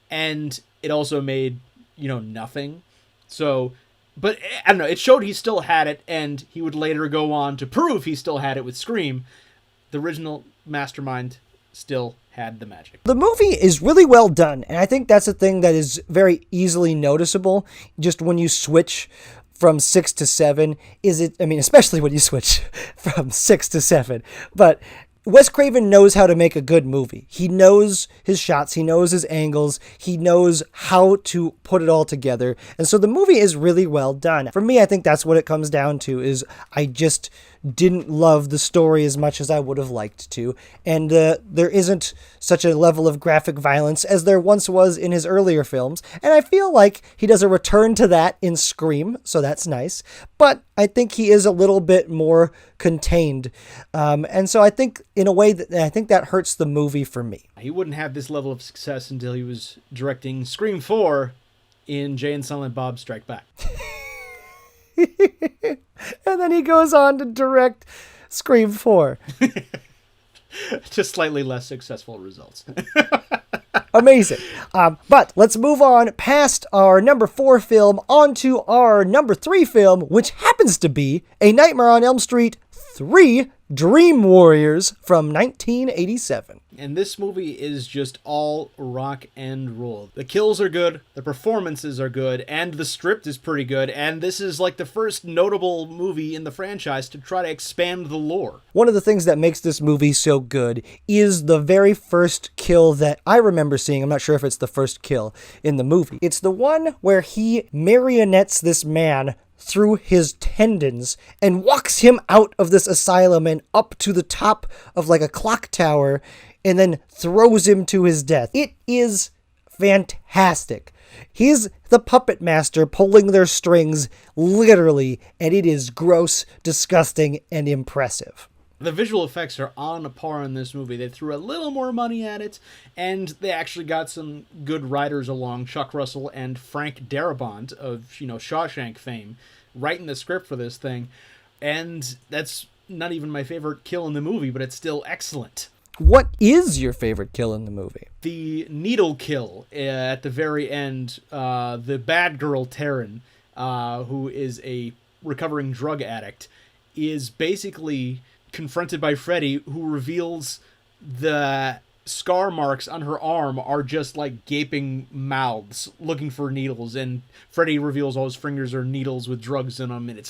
and it also made, nothing. So, but I don't know, it showed he still had it, and he would later go on to prove he still had it with Scream. The original mastermind still had the magic. The movie is really well done, and I think that's a thing that is very easily noticeable. Just when you switch from 6 to 7, especially when you switch from 6 to 7. But Wes Craven knows how to make a good movie. He knows his shots, he knows his angles, he knows how to put it all together. And so the movie is really well done. For me, I think that's what it comes down to, is I just didn't love the story as much as I would have liked to. And there isn't such a level of graphic violence as there once was in his earlier films. And I feel like he does a return to that in Scream, so that's nice. But I think he is a little bit more contained. And so I think, in a way, that hurts the movie for me. He wouldn't have this level of success until he was directing Scream 4 in Jay and Silent Bob Strike Back. And then he goes on to direct Scream 4. Just slightly less successful results. Amazing. But let's move on past our number 4 film onto our number 3 film, which happens to be A Nightmare on Elm Street 3 Dream Warriors from 1987. And this movie is just all rock and roll. The kills are good, the performances are good, and the script is pretty good, and this is like the first notable movie in the franchise to try to expand the lore. One of the things that makes this movie so good is the very first kill that I remember seeing. I'm not sure if it's the first kill in the movie. It's the one where he marionettes this man through his tendons and walks him out of this asylum and up to the top of like a clock tower and then throws him to his death. It is fantastic. He's the puppet master pulling their strings, literally, and it is gross, disgusting, and impressive. The visual effects are on par in this movie. They threw a little more money at it, and they actually got some good writers along, Chuck Russell and Frank Darabont of, Shawshank fame, writing the script for this thing. And that's not even my favorite kill in the movie, but it's still excellent. What is your favorite kill in the movie? The needle kill at the very end. The bad girl, Taryn, who is a recovering drug addict, is basically confronted by Freddy, who reveals the scar marks on her arm are just like gaping mouths looking for needles, and Freddy reveals all his fingers are needles with drugs in them, and it's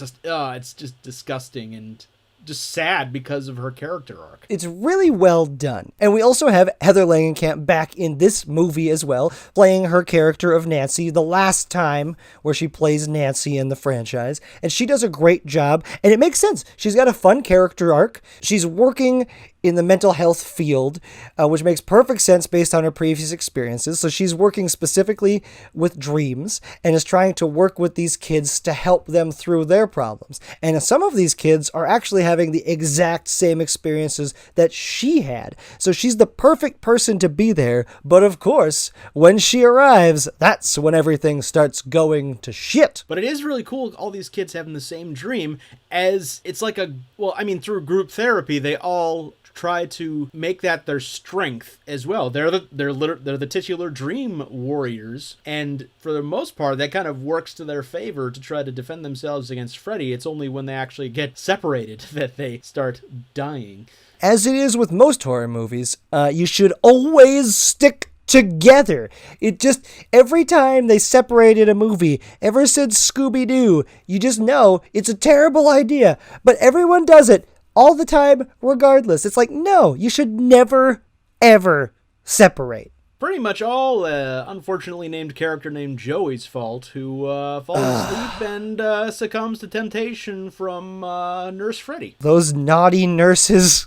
just disgusting and just sad because of her character arc. It's really well done. And we also have Heather Langenkamp back in this movie as well, playing her character of Nancy, the last time where she plays Nancy in the franchise. And she does a great job, and it makes sense. She's got a fun character arc. She's working in the mental health field, which makes perfect sense based on her previous experiences. So she's working specifically with dreams and is trying to work with these kids to help them through their problems. And some of these kids are actually having the exact same experiences that she had. So she's the perfect person to be there. But of course, when she arrives, that's when everything starts going to shit. But it is really cool, all these kids having the same dream, as it's like through group therapy, they all try to make that their strength as well. They're the titular dream warriors, and for the most part, that kind of works to their favor to try to defend themselves against Freddy. It's only when they actually get separated that they start dying. As it is with most horror movies, you should always stick together. It just, every time they separated a movie, ever since Scooby-Doo, you just know it's a terrible idea, but everyone does it all the time, regardless. It's like, no, you should never, ever separate. Pretty much all unfortunately named character named Joey's fault, who falls asleep and succumbs to temptation from Nurse Freddy. Those naughty nurses.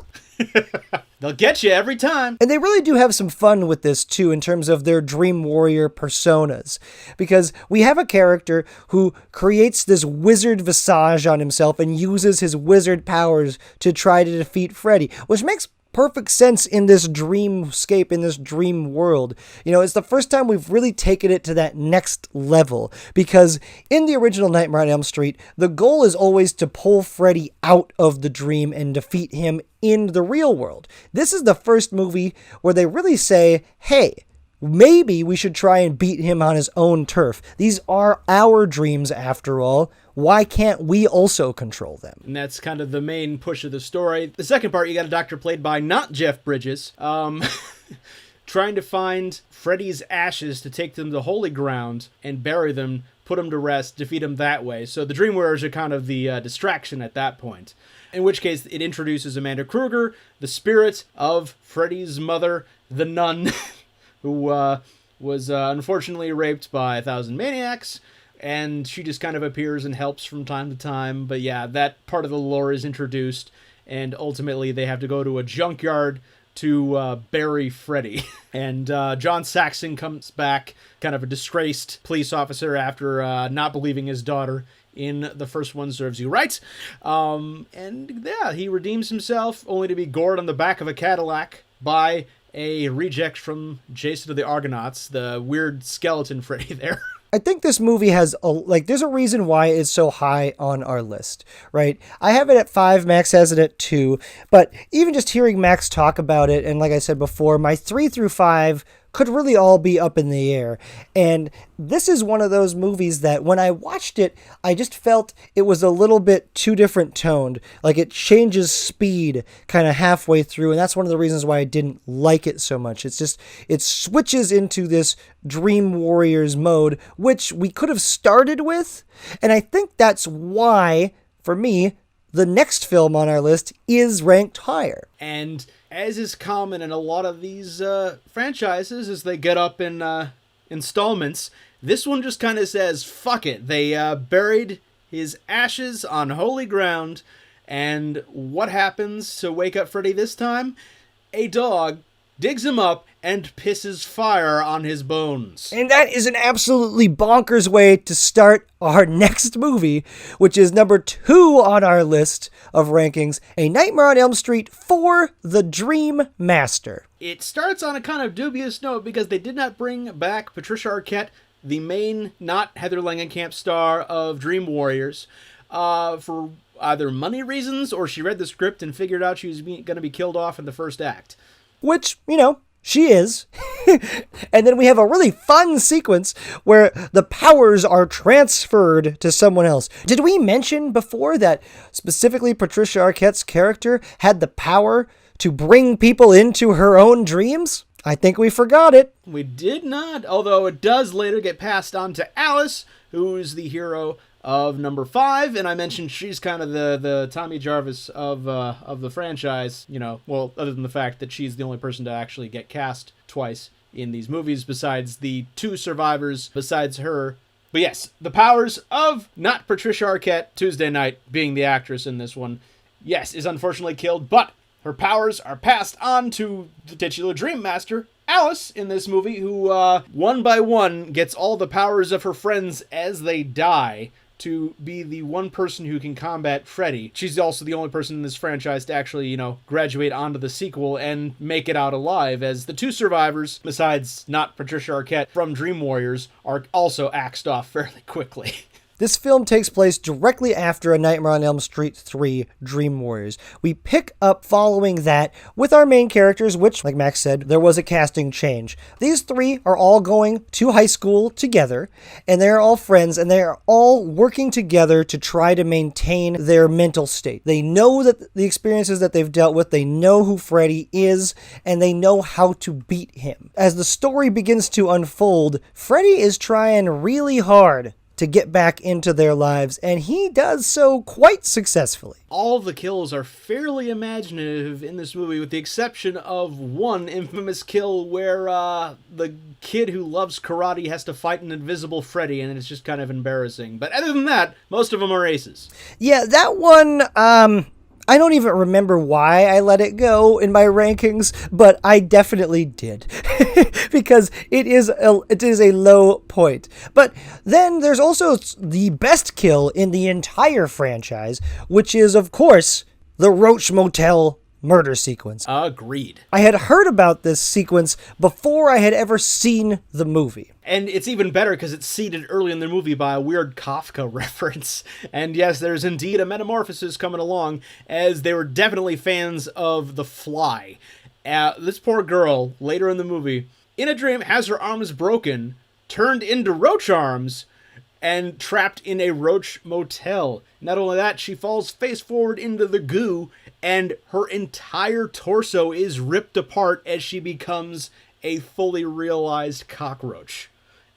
They'll get you every time. And they really do have some fun with this, too, in terms of their Dream Warrior personas. Because we have a character who creates this wizard visage on himself and uses his wizard powers to try to defeat Freddy, which makes perfect sense in this dreamscape, in this dream world. It's the first time we've really taken it to that next level, because in the original Nightmare on Elm Street, the goal is always to pull Freddy out of the dream and defeat him in the real world. This is the first movie where they really say, hey, maybe we should try and beat him on his own turf. These are our dreams after all. Why can't we also control them? And that's kind of the main push of the story. The second part, you got a doctor played by not Jeff Bridges, trying to find Freddy's ashes to take them to holy ground and bury them, put them to rest, defeat them that way. So the Dream Warriors are kind of the distraction at that point. In which case, it introduces Amanda Krueger, the spirit of Freddy's mother, the nun, who was unfortunately raped by 1,000 maniacs. And she just kind of appears and helps from time to time. But yeah, that part of the lore is introduced. And ultimately, they have to go to a junkyard to bury Freddy. And John Saxon comes back, kind of a disgraced police officer after not believing his daughter in the first one serves you right. And yeah, he redeems himself, only to be gored on the back of a Cadillac by a reject from Jason of the Argonauts, the weird skeleton Freddy there. I think this movie has, there's a reason why it's so high on our list, right? I have it at 5, Max has it at 2, but even just hearing Max talk about it, and like I said before, my 3 through 5 could really all be up in the air. And this is one of those movies that when I watched it, I just felt it was a little bit too different toned. Like it changes speed kind of halfway through. And that's one of the reasons why I didn't like it so much. It's just, it switches into this Dream Warriors mode, which we could have started with. And I think that's why, for me, the next film on our list is ranked higher. And as is common in a lot of these franchises, as they get up in installments, this one just kind of says, fuck it. They buried his ashes on holy ground, and what happens to wake up Freddy this time? A dog digs him up and pisses fire on his bones. And that is an absolutely bonkers way to start our next movie, which is number 2 on our list of rankings, A Nightmare on Elm Street 4, The Dream Master. It starts on a kind of dubious note because they did not bring back Patricia Arquette, the main, not Heather Langenkamp star of Dream Warriors, for either money reasons or she read the script and figured out she was going to be killed off in the first act. Which, she is. And then we have a really fun sequence where the powers are transferred to someone else. Did we mention before that specifically Patricia Arquette's character had the power to bring people into her own dreams? I think we forgot it. We did not, although it does later get passed on to Alice, who's the hero of number 5, and I mentioned she's kind of the Tommy Jarvis of the franchise, well, other than the fact that she's the only person to actually get cast twice in these movies besides the 2 survivors besides her. But yes, the powers of not Patricia Arquette, Tuesday Night being the actress in this one, yes, is unfortunately killed, but her powers are passed on to the titular Dream Master, Alice, in this movie, who one by one gets all the powers of her friends as they die to be the one person who can combat Freddy. She's also the only person in this franchise to actually, graduate onto the sequel and make it out alive, as the 2 survivors, besides not Patricia Arquette from Dream Warriors, are also axed off fairly quickly. This film takes place directly after A Nightmare on Elm Street 3, Dream Warriors. We pick up following that with our main characters, which, like Max said, there was a casting change. These 3 are all going to high school together, and they're all friends, and they're all working together to try to maintain their mental state. They know that the experiences that they've dealt with, they know who Freddy is, and they know how to beat him. As the story begins to unfold, Freddy is trying really hard to get back into their lives, and he does so quite successfully. All the kills are fairly imaginative in this movie, with the exception of one infamous kill where the kid who loves karate has to fight an invisible Freddy, and it's just kind of embarrassing. But other than that, most of them are aces. Yeah, that one, I don't even remember why I let it go in my rankings, but I definitely did. Because it is a low point. But then there's also the best kill in the entire franchise, which is, of course, the Roach Motel murder sequence. Agreed. I had heard about this sequence before I had ever seen the movie. And it's even better because it's seeded early in the movie by a weird Kafka reference. And yes, there's indeed a metamorphosis coming along, as they were definitely fans of The Fly. This poor girl, later in the movie, in a dream, has her arms broken, turned into roach arms, and trapped in a roach motel. Not only that, she falls face forward into the goo, and her entire torso is ripped apart as she becomes a fully realized cockroach.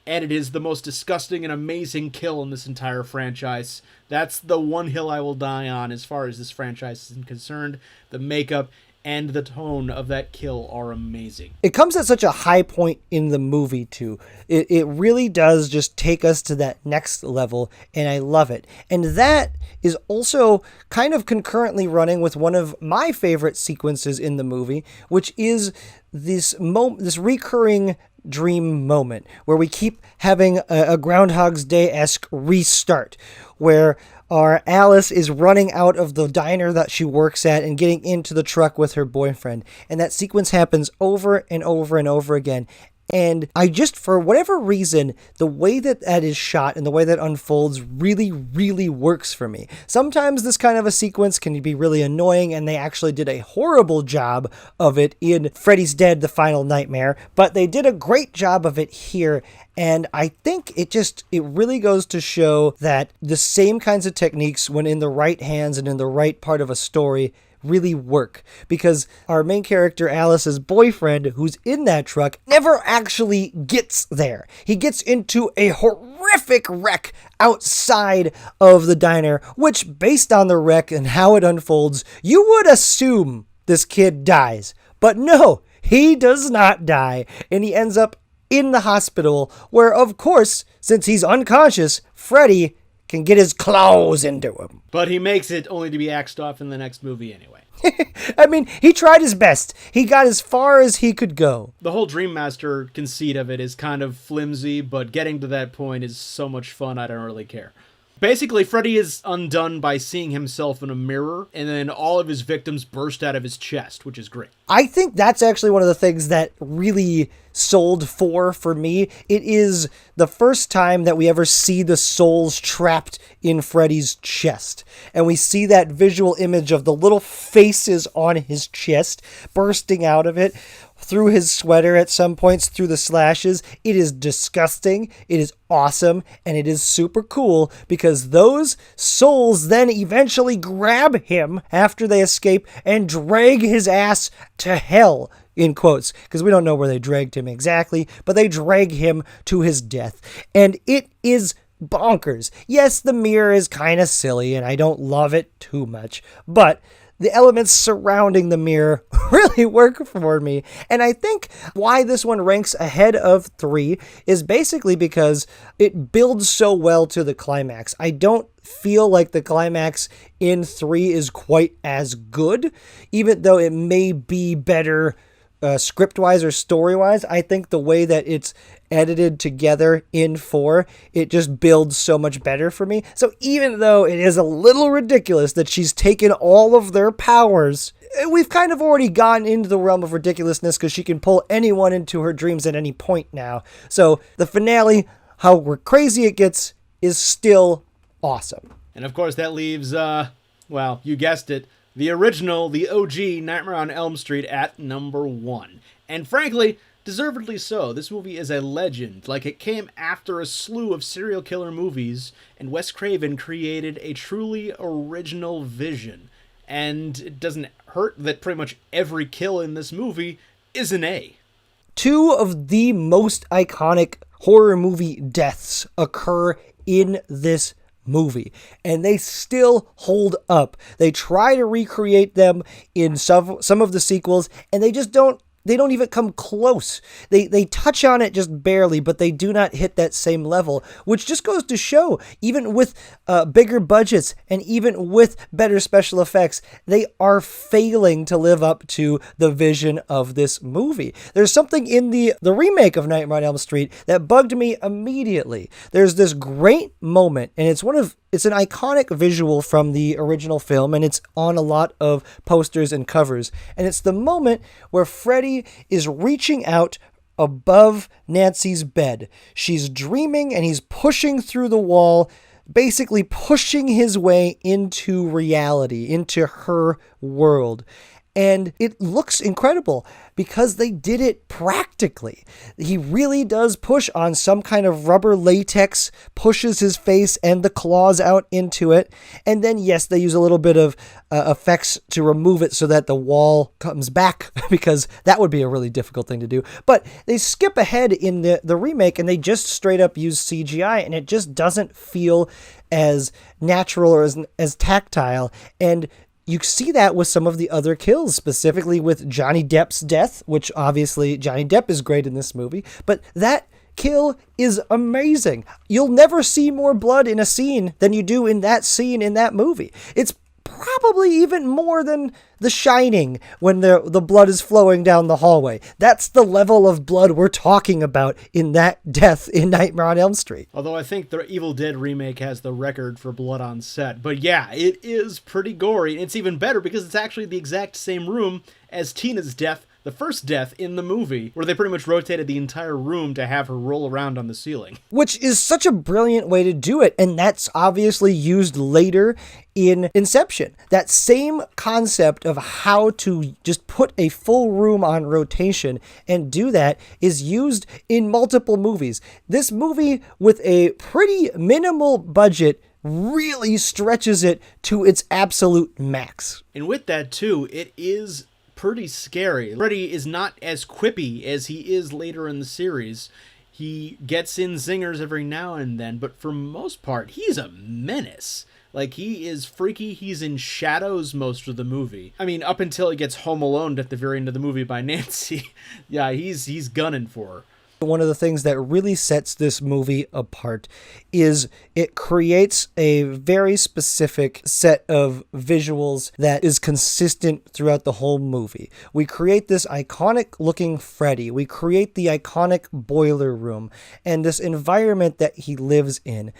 And it is the most disgusting and amazing kill in this entire franchise. That's the one hill I will die on as far as this franchise is concerned. The makeup and the tone of that kill are amazing. It comes at such a high point in the movie, too. It really does just take us to that next level, and I love it. And that is also kind of concurrently running with one of my favorite sequences in the movie, which is this recurring dream moment where we keep having a Groundhog's Day-esque restart, where our Alice is running out of the diner that she works at and getting into the truck with her boyfriend. And that sequence happens over and over and over again. And I just, for whatever reason, the way that is shot and the way that unfolds really, really works for me. Sometimes this kind of a sequence can be really annoying, and they actually did a horrible job of it in Freddy's Dead: The Final Nightmare, but they did a great job of it here. And I think it really goes to show that the same kinds of techniques, when in the right hands and in the right part of a story, really work, because our main character Alice's boyfriend, who's in that truck, never actually gets there. He gets into a horrific wreck outside of the diner, which, based on the wreck and how it unfolds, you would assume this kid dies. But no, he does not die, and he ends up in the hospital, where, of course, since he's unconscious, Freddy can get his claws into him. But he makes it only to be axed off in the next movie anyway. I mean, he tried his best. He got as far as he could go. The whole Dream Master conceit of it is kind of flimsy, but getting to that point is so much fun, I don't really care. Basically, Freddy is undone by seeing himself in a mirror, and then all of his victims burst out of his chest, which is great. I think that's actually one of the things that really sold for me. It is the first time that we ever see the souls trapped in Freddy's chest. And we see that visual image of the little faces on his chest bursting out of it, through his sweater at some points, through the slashes. It is disgusting, it is awesome, and it is super cool, because those souls then eventually grab him after they escape and drag his ass to hell, in quotes, because we don't know where they dragged him exactly, but they drag him to his death. And it is bonkers. Yes, the mirror is kind of silly, and I don't love it too much, but the elements surrounding the mirror really work for me. And I think why this one ranks ahead of 3 is basically because it builds so well to the climax. I don't feel like the climax in 3 is quite as good, even though it may be better script-wise or story-wise. I think the way that it's edited together in 4, it just builds so much better for me. So even though it is a little ridiculous that she's taken all of their powers, we've kind of already gotten into the realm of ridiculousness, because she can pull anyone into her dreams at any point now. So the finale, how crazy it gets, is still awesome. And of course that leaves, well, you guessed it, the original, the OG Nightmare on Elm Street at number 1. And frankly, deservedly so. This movie is a legend. Like, it came after a slew of serial killer movies, and Wes Craven created a truly original vision. And it doesn't hurt that pretty much every kill in this movie is an A. 2 of the most iconic horror movie deaths occur in this movie, and they still hold up. They try to recreate them in some of the sequels, and they just don't even come close. They touch on it just barely, but they do not hit that same level, which just goes to show, even with bigger budgets and even with better special effects, they are failing to live up to the vision of this movie. There's something in the remake of Nightmare on Elm Street that bugged me immediately. There's this great moment, and it's an iconic visual from the original film, and it's on a lot of posters and covers. And it's the moment where Freddy is reaching out above Nancy's bed. She's dreaming, and he's pushing through the wall, basically pushing his way into reality, into her world. And it looks incredible because they did it practically. He really does push on some kind of rubber latex, pushes his face and the claws out into it. And then, yes, they use a little bit of effects to remove it so that the wall comes back, because that would be a really difficult thing to do. But they skip ahead in the remake, and they just straight up use CGI, and it just doesn't feel as natural or as tactile. And you see that with some of the other kills, specifically with Johnny Depp's death, which obviously Johnny Depp is great in this movie, but that kill is amazing. You'll never see more blood in a scene than you do in that scene in that movie. It's probably even more than The Shining when the blood is flowing down the hallway. That's the level of blood we're talking about in that death in Nightmare on Elm Street. Although I think the Evil Dead remake has the record for blood on set. But yeah, it is pretty gory. It's even better because it's actually the exact same room as Tina's death the first death in the movie, where they pretty much rotated the entire room to have her roll around on the ceiling. Which is such a brilliant way to do it, and that's obviously used later in Inception. That same concept of how to just put a full room on rotation and do that is used in multiple movies. This movie, with a pretty minimal budget, really stretches it to its absolute max. And with that too, it is pretty scary. Freddy is not as quippy as he is later in the series. He gets in zingers every now and then, but for most part, he's a menace. Like, he is freaky. He's in shadows most of the movie. I mean, up until he gets home alone at the very end of the movie by Nancy. Yeah, he's gunning for her. One of the things that really sets this movie apart is it creates a very specific set of visuals that is consistent throughout the whole movie. We create this iconic looking Freddy. We create the iconic boiler room and this environment that he lives in.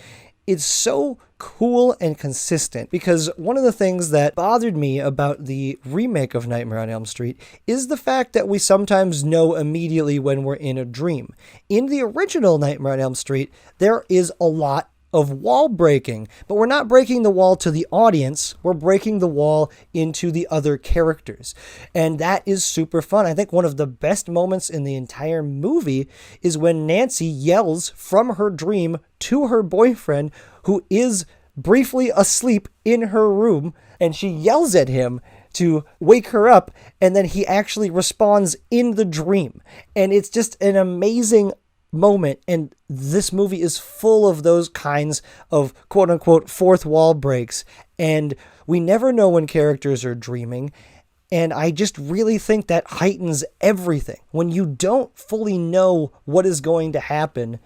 It's so cool and consistent, because one of the things that bothered me about the remake of Nightmare on Elm Street is the fact that we sometimes know immediately when we're in a dream. In the original Nightmare on Elm Street, there is a lot of wall breaking, but we're not breaking the wall to the audience, we're breaking the wall into the other characters. And that is super fun. I think one of the best moments in the entire movie is when Nancy yells from her dream to her boyfriend, who is briefly asleep in her room, and she yells at him to wake her up, and then he actually responds in the dream. And it's just an amazing moment, and this movie is full of those kinds of quote-unquote fourth wall breaks, and we never know when characters are dreaming, and I just really think that heightens everything. When you don't fully know what is going to happen,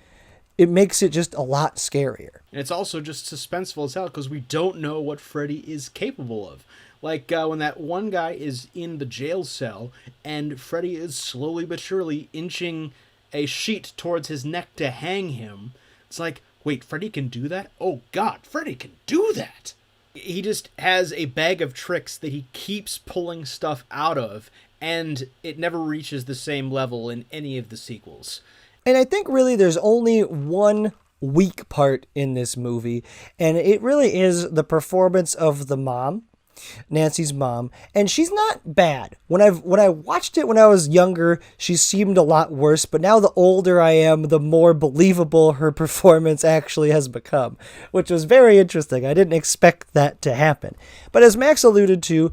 it makes it just a lot scarier. And it's also just suspenseful as hell, because we don't know what Freddy is capable of. Like when that one guy is in the jail cell, and Freddy is slowly but surely inching a sheet towards his neck to hang him. It's like, wait, Freddy can do that? Oh God, Freddy can do that! He just has a bag of tricks that he keeps pulling stuff out of, and it never reaches the same level in any of the sequels. And I think really there's only one weak part in this movie, and it really is the performance of the mom, Nancy's mom, and she's not bad. When I watched it when I was younger, she seemed a lot worse, but now the older I am, the more believable her performance actually has become, which was very interesting. I didn't expect that to happen. But as Max alluded to,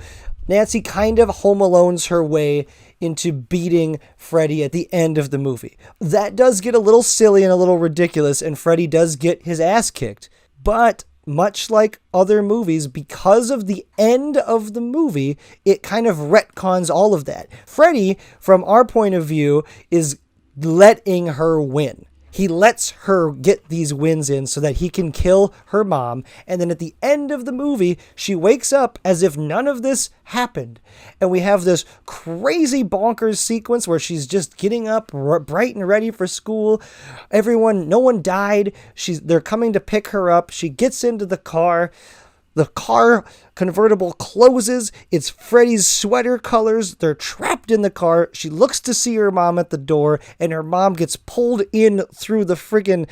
Nancy kind of Home Alones her way into beating Freddy at the end of the movie. That does get a little silly and a little ridiculous, and Freddy does get his ass kicked. But much like other movies, because of the end of the movie, it kind of retcons all of that. Freddy, from our point of view, is letting her win. He lets her get these wins in so that he can kill her mom. And then at the end of the movie, she wakes up as if none of this happened. And we have this crazy bonkers sequence where she's just getting up bright and ready for school. No one died. They're coming to pick her up. She gets into the car. The car convertible closes. It's Freddy's sweater colors. They're trapped in the car. She looks to see her mom at the door, and her mom gets pulled in through the friggin'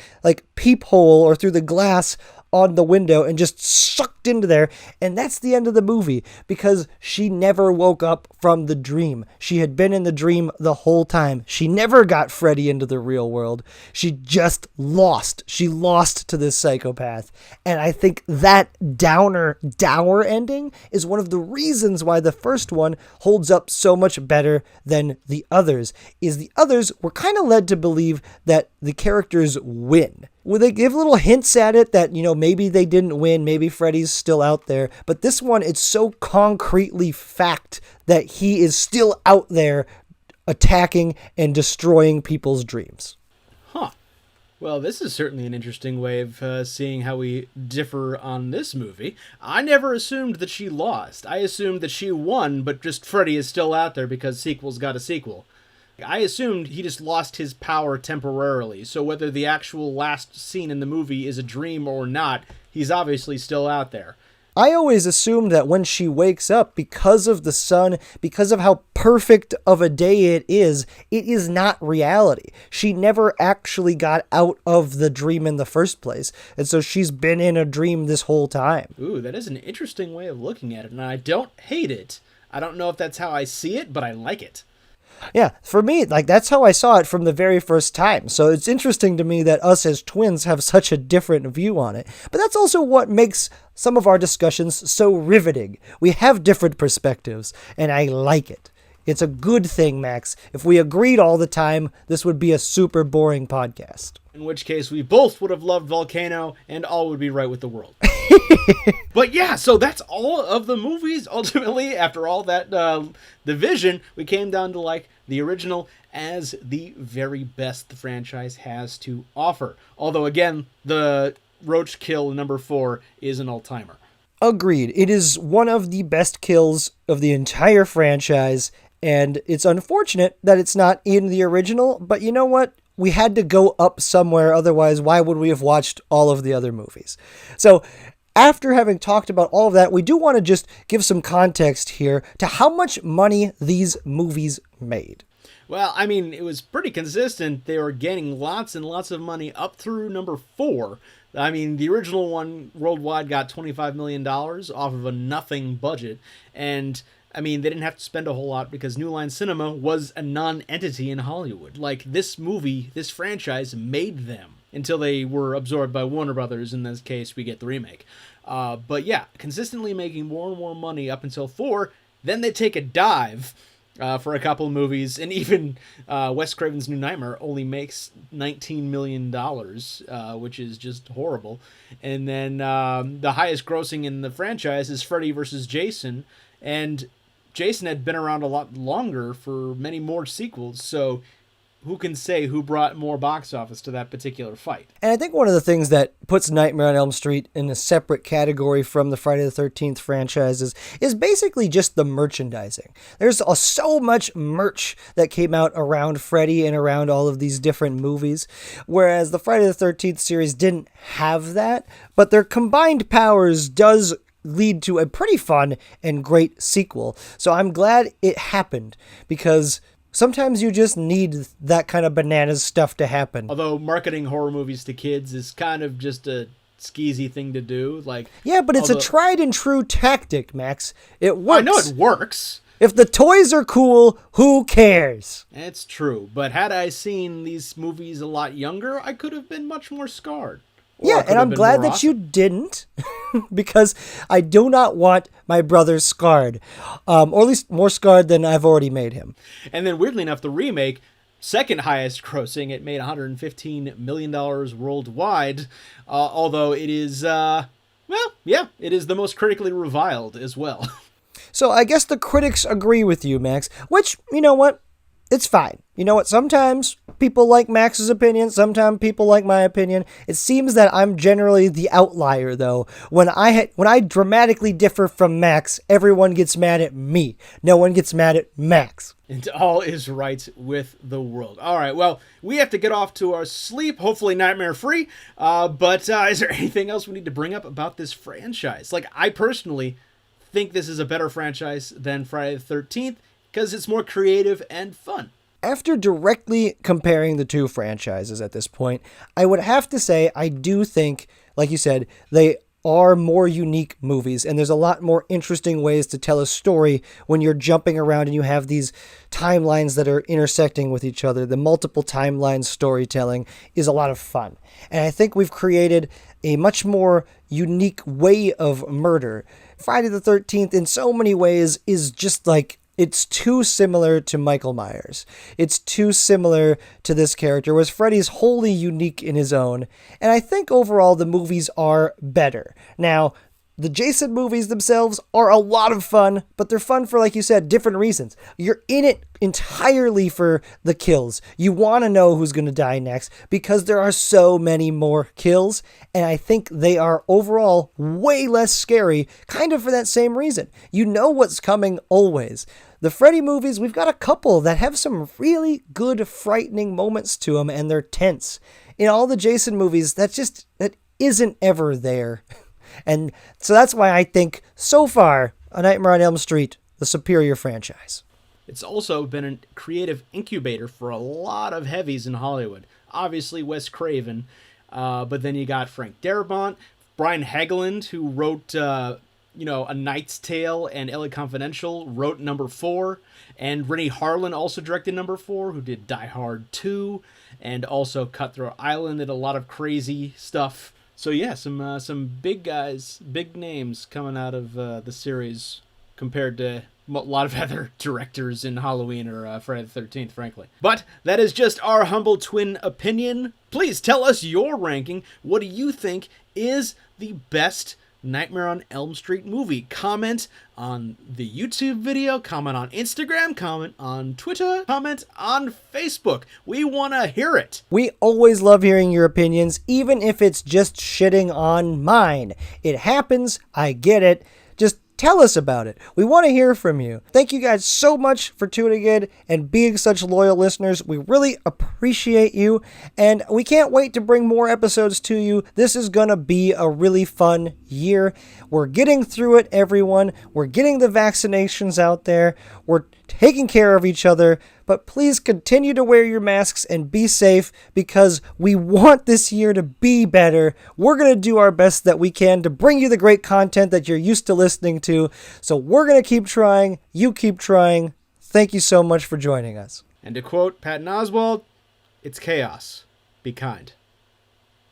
peephole or through the glass on the window and just sucked into there. And that's the end of the movie, because she never woke up from the dream. She had been in the dream the whole time. She never got Freddy into the real world. She just lost. She lost to this psychopath. And I think that dour ending is one of the reasons why the first one holds up so much better than the others. The others were kind of led to believe that the characters win. Well, they give little hints at it that, maybe they didn't win, maybe Freddy's still out there. But this one, it's so concretely fact that he is still out there attacking and destroying people's dreams. Huh. Well, this is certainly an interesting way of seeing how we differ on this movie. I never assumed that she lost. I assumed that she won, but just Freddy is still out there because sequel's got a sequel. I assumed he just lost his power temporarily, so whether the actual last scene in the movie is a dream or not, he's obviously still out there. I always assumed that when she wakes up, because of the sun, because of how perfect of a day it is not reality. She never actually got out of the dream in the first place. And so she's been in a dream this whole time. Ooh, that is an interesting way of looking at it, and I don't hate it. I don't know if that's how I see it, but I like it. Yeah, for me, like, that's how I saw it from the very first time. So it's interesting to me that us as twins have such a different view on it. But that's also what makes some of our discussions so riveting. We have different perspectives, and I like it. It's a good thing, Max. If we agreed all the time, this would be a super boring podcast. In which case, we both would have loved Volcano, and all would be right with the world. But yeah, so that's all of the movies. Ultimately, after all that division, we came down to like the original as the very best the franchise has to offer. Although, again, the Roach kill number 4 is an all-timer. Agreed. It is one of the best kills of the entire franchise, and it's unfortunate that it's not in the original, but you know what? We had to go up somewhere, otherwise why would we have watched all of the other movies? So, after having talked about all of that, we do want to just give some context here to how much money these movies made. Well, I mean, it was pretty consistent. They were gaining lots and lots of money up through number 4. I mean, the original one worldwide got $25 million off of a nothing budget. And, I mean, they didn't have to spend a whole lot because New Line Cinema was a non-entity in Hollywood. Like, this movie, this franchise made them until they were absorbed by Warner Brothers. In this case, we get the remake. But yeah, consistently making more and more money up until 4. Then they take a dive for a couple of movies, and even Wes Craven's New Nightmare only makes $19 million, which is just horrible. And then the highest grossing in the franchise is Freddy vs. Jason, and Jason had been around a lot longer for many more sequels, so who can say who brought more box office to that particular fight? And I think one of the things that puts Nightmare on Elm Street in a separate category from the Friday the 13th franchises is basically just the merchandising. There's so much merch that came out around Freddy and around all of these different movies, whereas the Friday the 13th series didn't have that, but their combined powers does lead to a pretty fun and great sequel. So I'm glad it happened, because sometimes you just need that kind of bananas stuff to happen. Although marketing horror movies to kids is kind of just a skeezy thing to do. Yeah, but it's a tried and true tactic, Max. It works. I know it works. If the toys are cool, who cares? It's true. But had I seen these movies a lot younger, I could have been much more scarred. Yeah, and I'm glad that you didn't, because I do not want my brother scarred, or at least more scarred than I've already made him. And then, weirdly enough, the remake, second highest grossing, it made $115 million worldwide, although it is, it is the most critically reviled as well. So I guess the critics agree with you, Max, which, you know what? It's fine. You know what? Sometimes people like Max's opinion. Sometimes people like my opinion. It seems that I'm generally the outlier, though. When I dramatically differ from Max, everyone gets mad at me. No one gets mad at Max. And all is right with the world. All right, well, we have to get off to our sleep, hopefully nightmare-free. But is there anything else we need to bring up about this franchise? Like, I personally think this is a better franchise than Friday the 13th, because it's more creative and fun. After directly comparing the two franchises at this point, I would have to say I do think, like you said, they are more unique movies, and there's a lot more interesting ways to tell a story when you're jumping around and you have these timelines that are intersecting with each other. The multiple timeline storytelling is a lot of fun. And I think we've created a much more unique way of murder. Friday the 13th, in so many ways, is just like, it's too similar to Michael Myers. It's too similar to this character, whereas Freddy's wholly unique in his own. And I think overall the movies are better. Now, the Jason movies themselves are a lot of fun, but they're fun for, like you said, different reasons. You're in it entirely for the kills. You want to know who's going to die next because there are so many more kills, and I think they are overall way less scary, kind of for that same reason. You know what's coming always. The Freddy movies, we've got a couple that have some really good frightening moments to them, and they're tense. In all the Jason movies, that isn't ever there. And so that's why I think, so far, A Nightmare on Elm Street, the superior franchise. It's also been a creative incubator for a lot of heavies in Hollywood. Obviously, Wes Craven, but then you got Frank Darabont, Brian Hageland, who wrote, A Knight's Tale and LA Confidential, wrote number 4, and Rennie Harlan also directed number 4, who did Die Hard 2, and also Cutthroat Island, did a lot of crazy stuff. So yeah, some big guys, big names coming out of the series compared to a lot of other directors in Halloween or Friday the 13th, frankly. But that is just our humble twin opinion. Please tell us your ranking. What do you think is the best Nightmare on Elm Street movie? Comment on the YouTube video, comment on Instagram, comment on Twitter, comment on Facebook. We want to hear it. We always love hearing your opinions, even if it's just shitting on mine. It happens, I get it. Just tell us about it. We want to hear from you. Thank you guys so much for tuning in and being such loyal listeners. We really appreciate you, and we can't wait to bring more episodes to you. This is going to be a really fun year. We're getting through it, everyone. We're getting the vaccinations out there. We're taking care of each other, but please continue to wear your masks and be safe, because we want this year to be better. We're going to do our best that we can to bring you the great content that you're used to listening to. So we're going to keep trying. You keep trying. Thank you so much for joining us. And to quote Patton Oswalt, it's chaos. Be kind.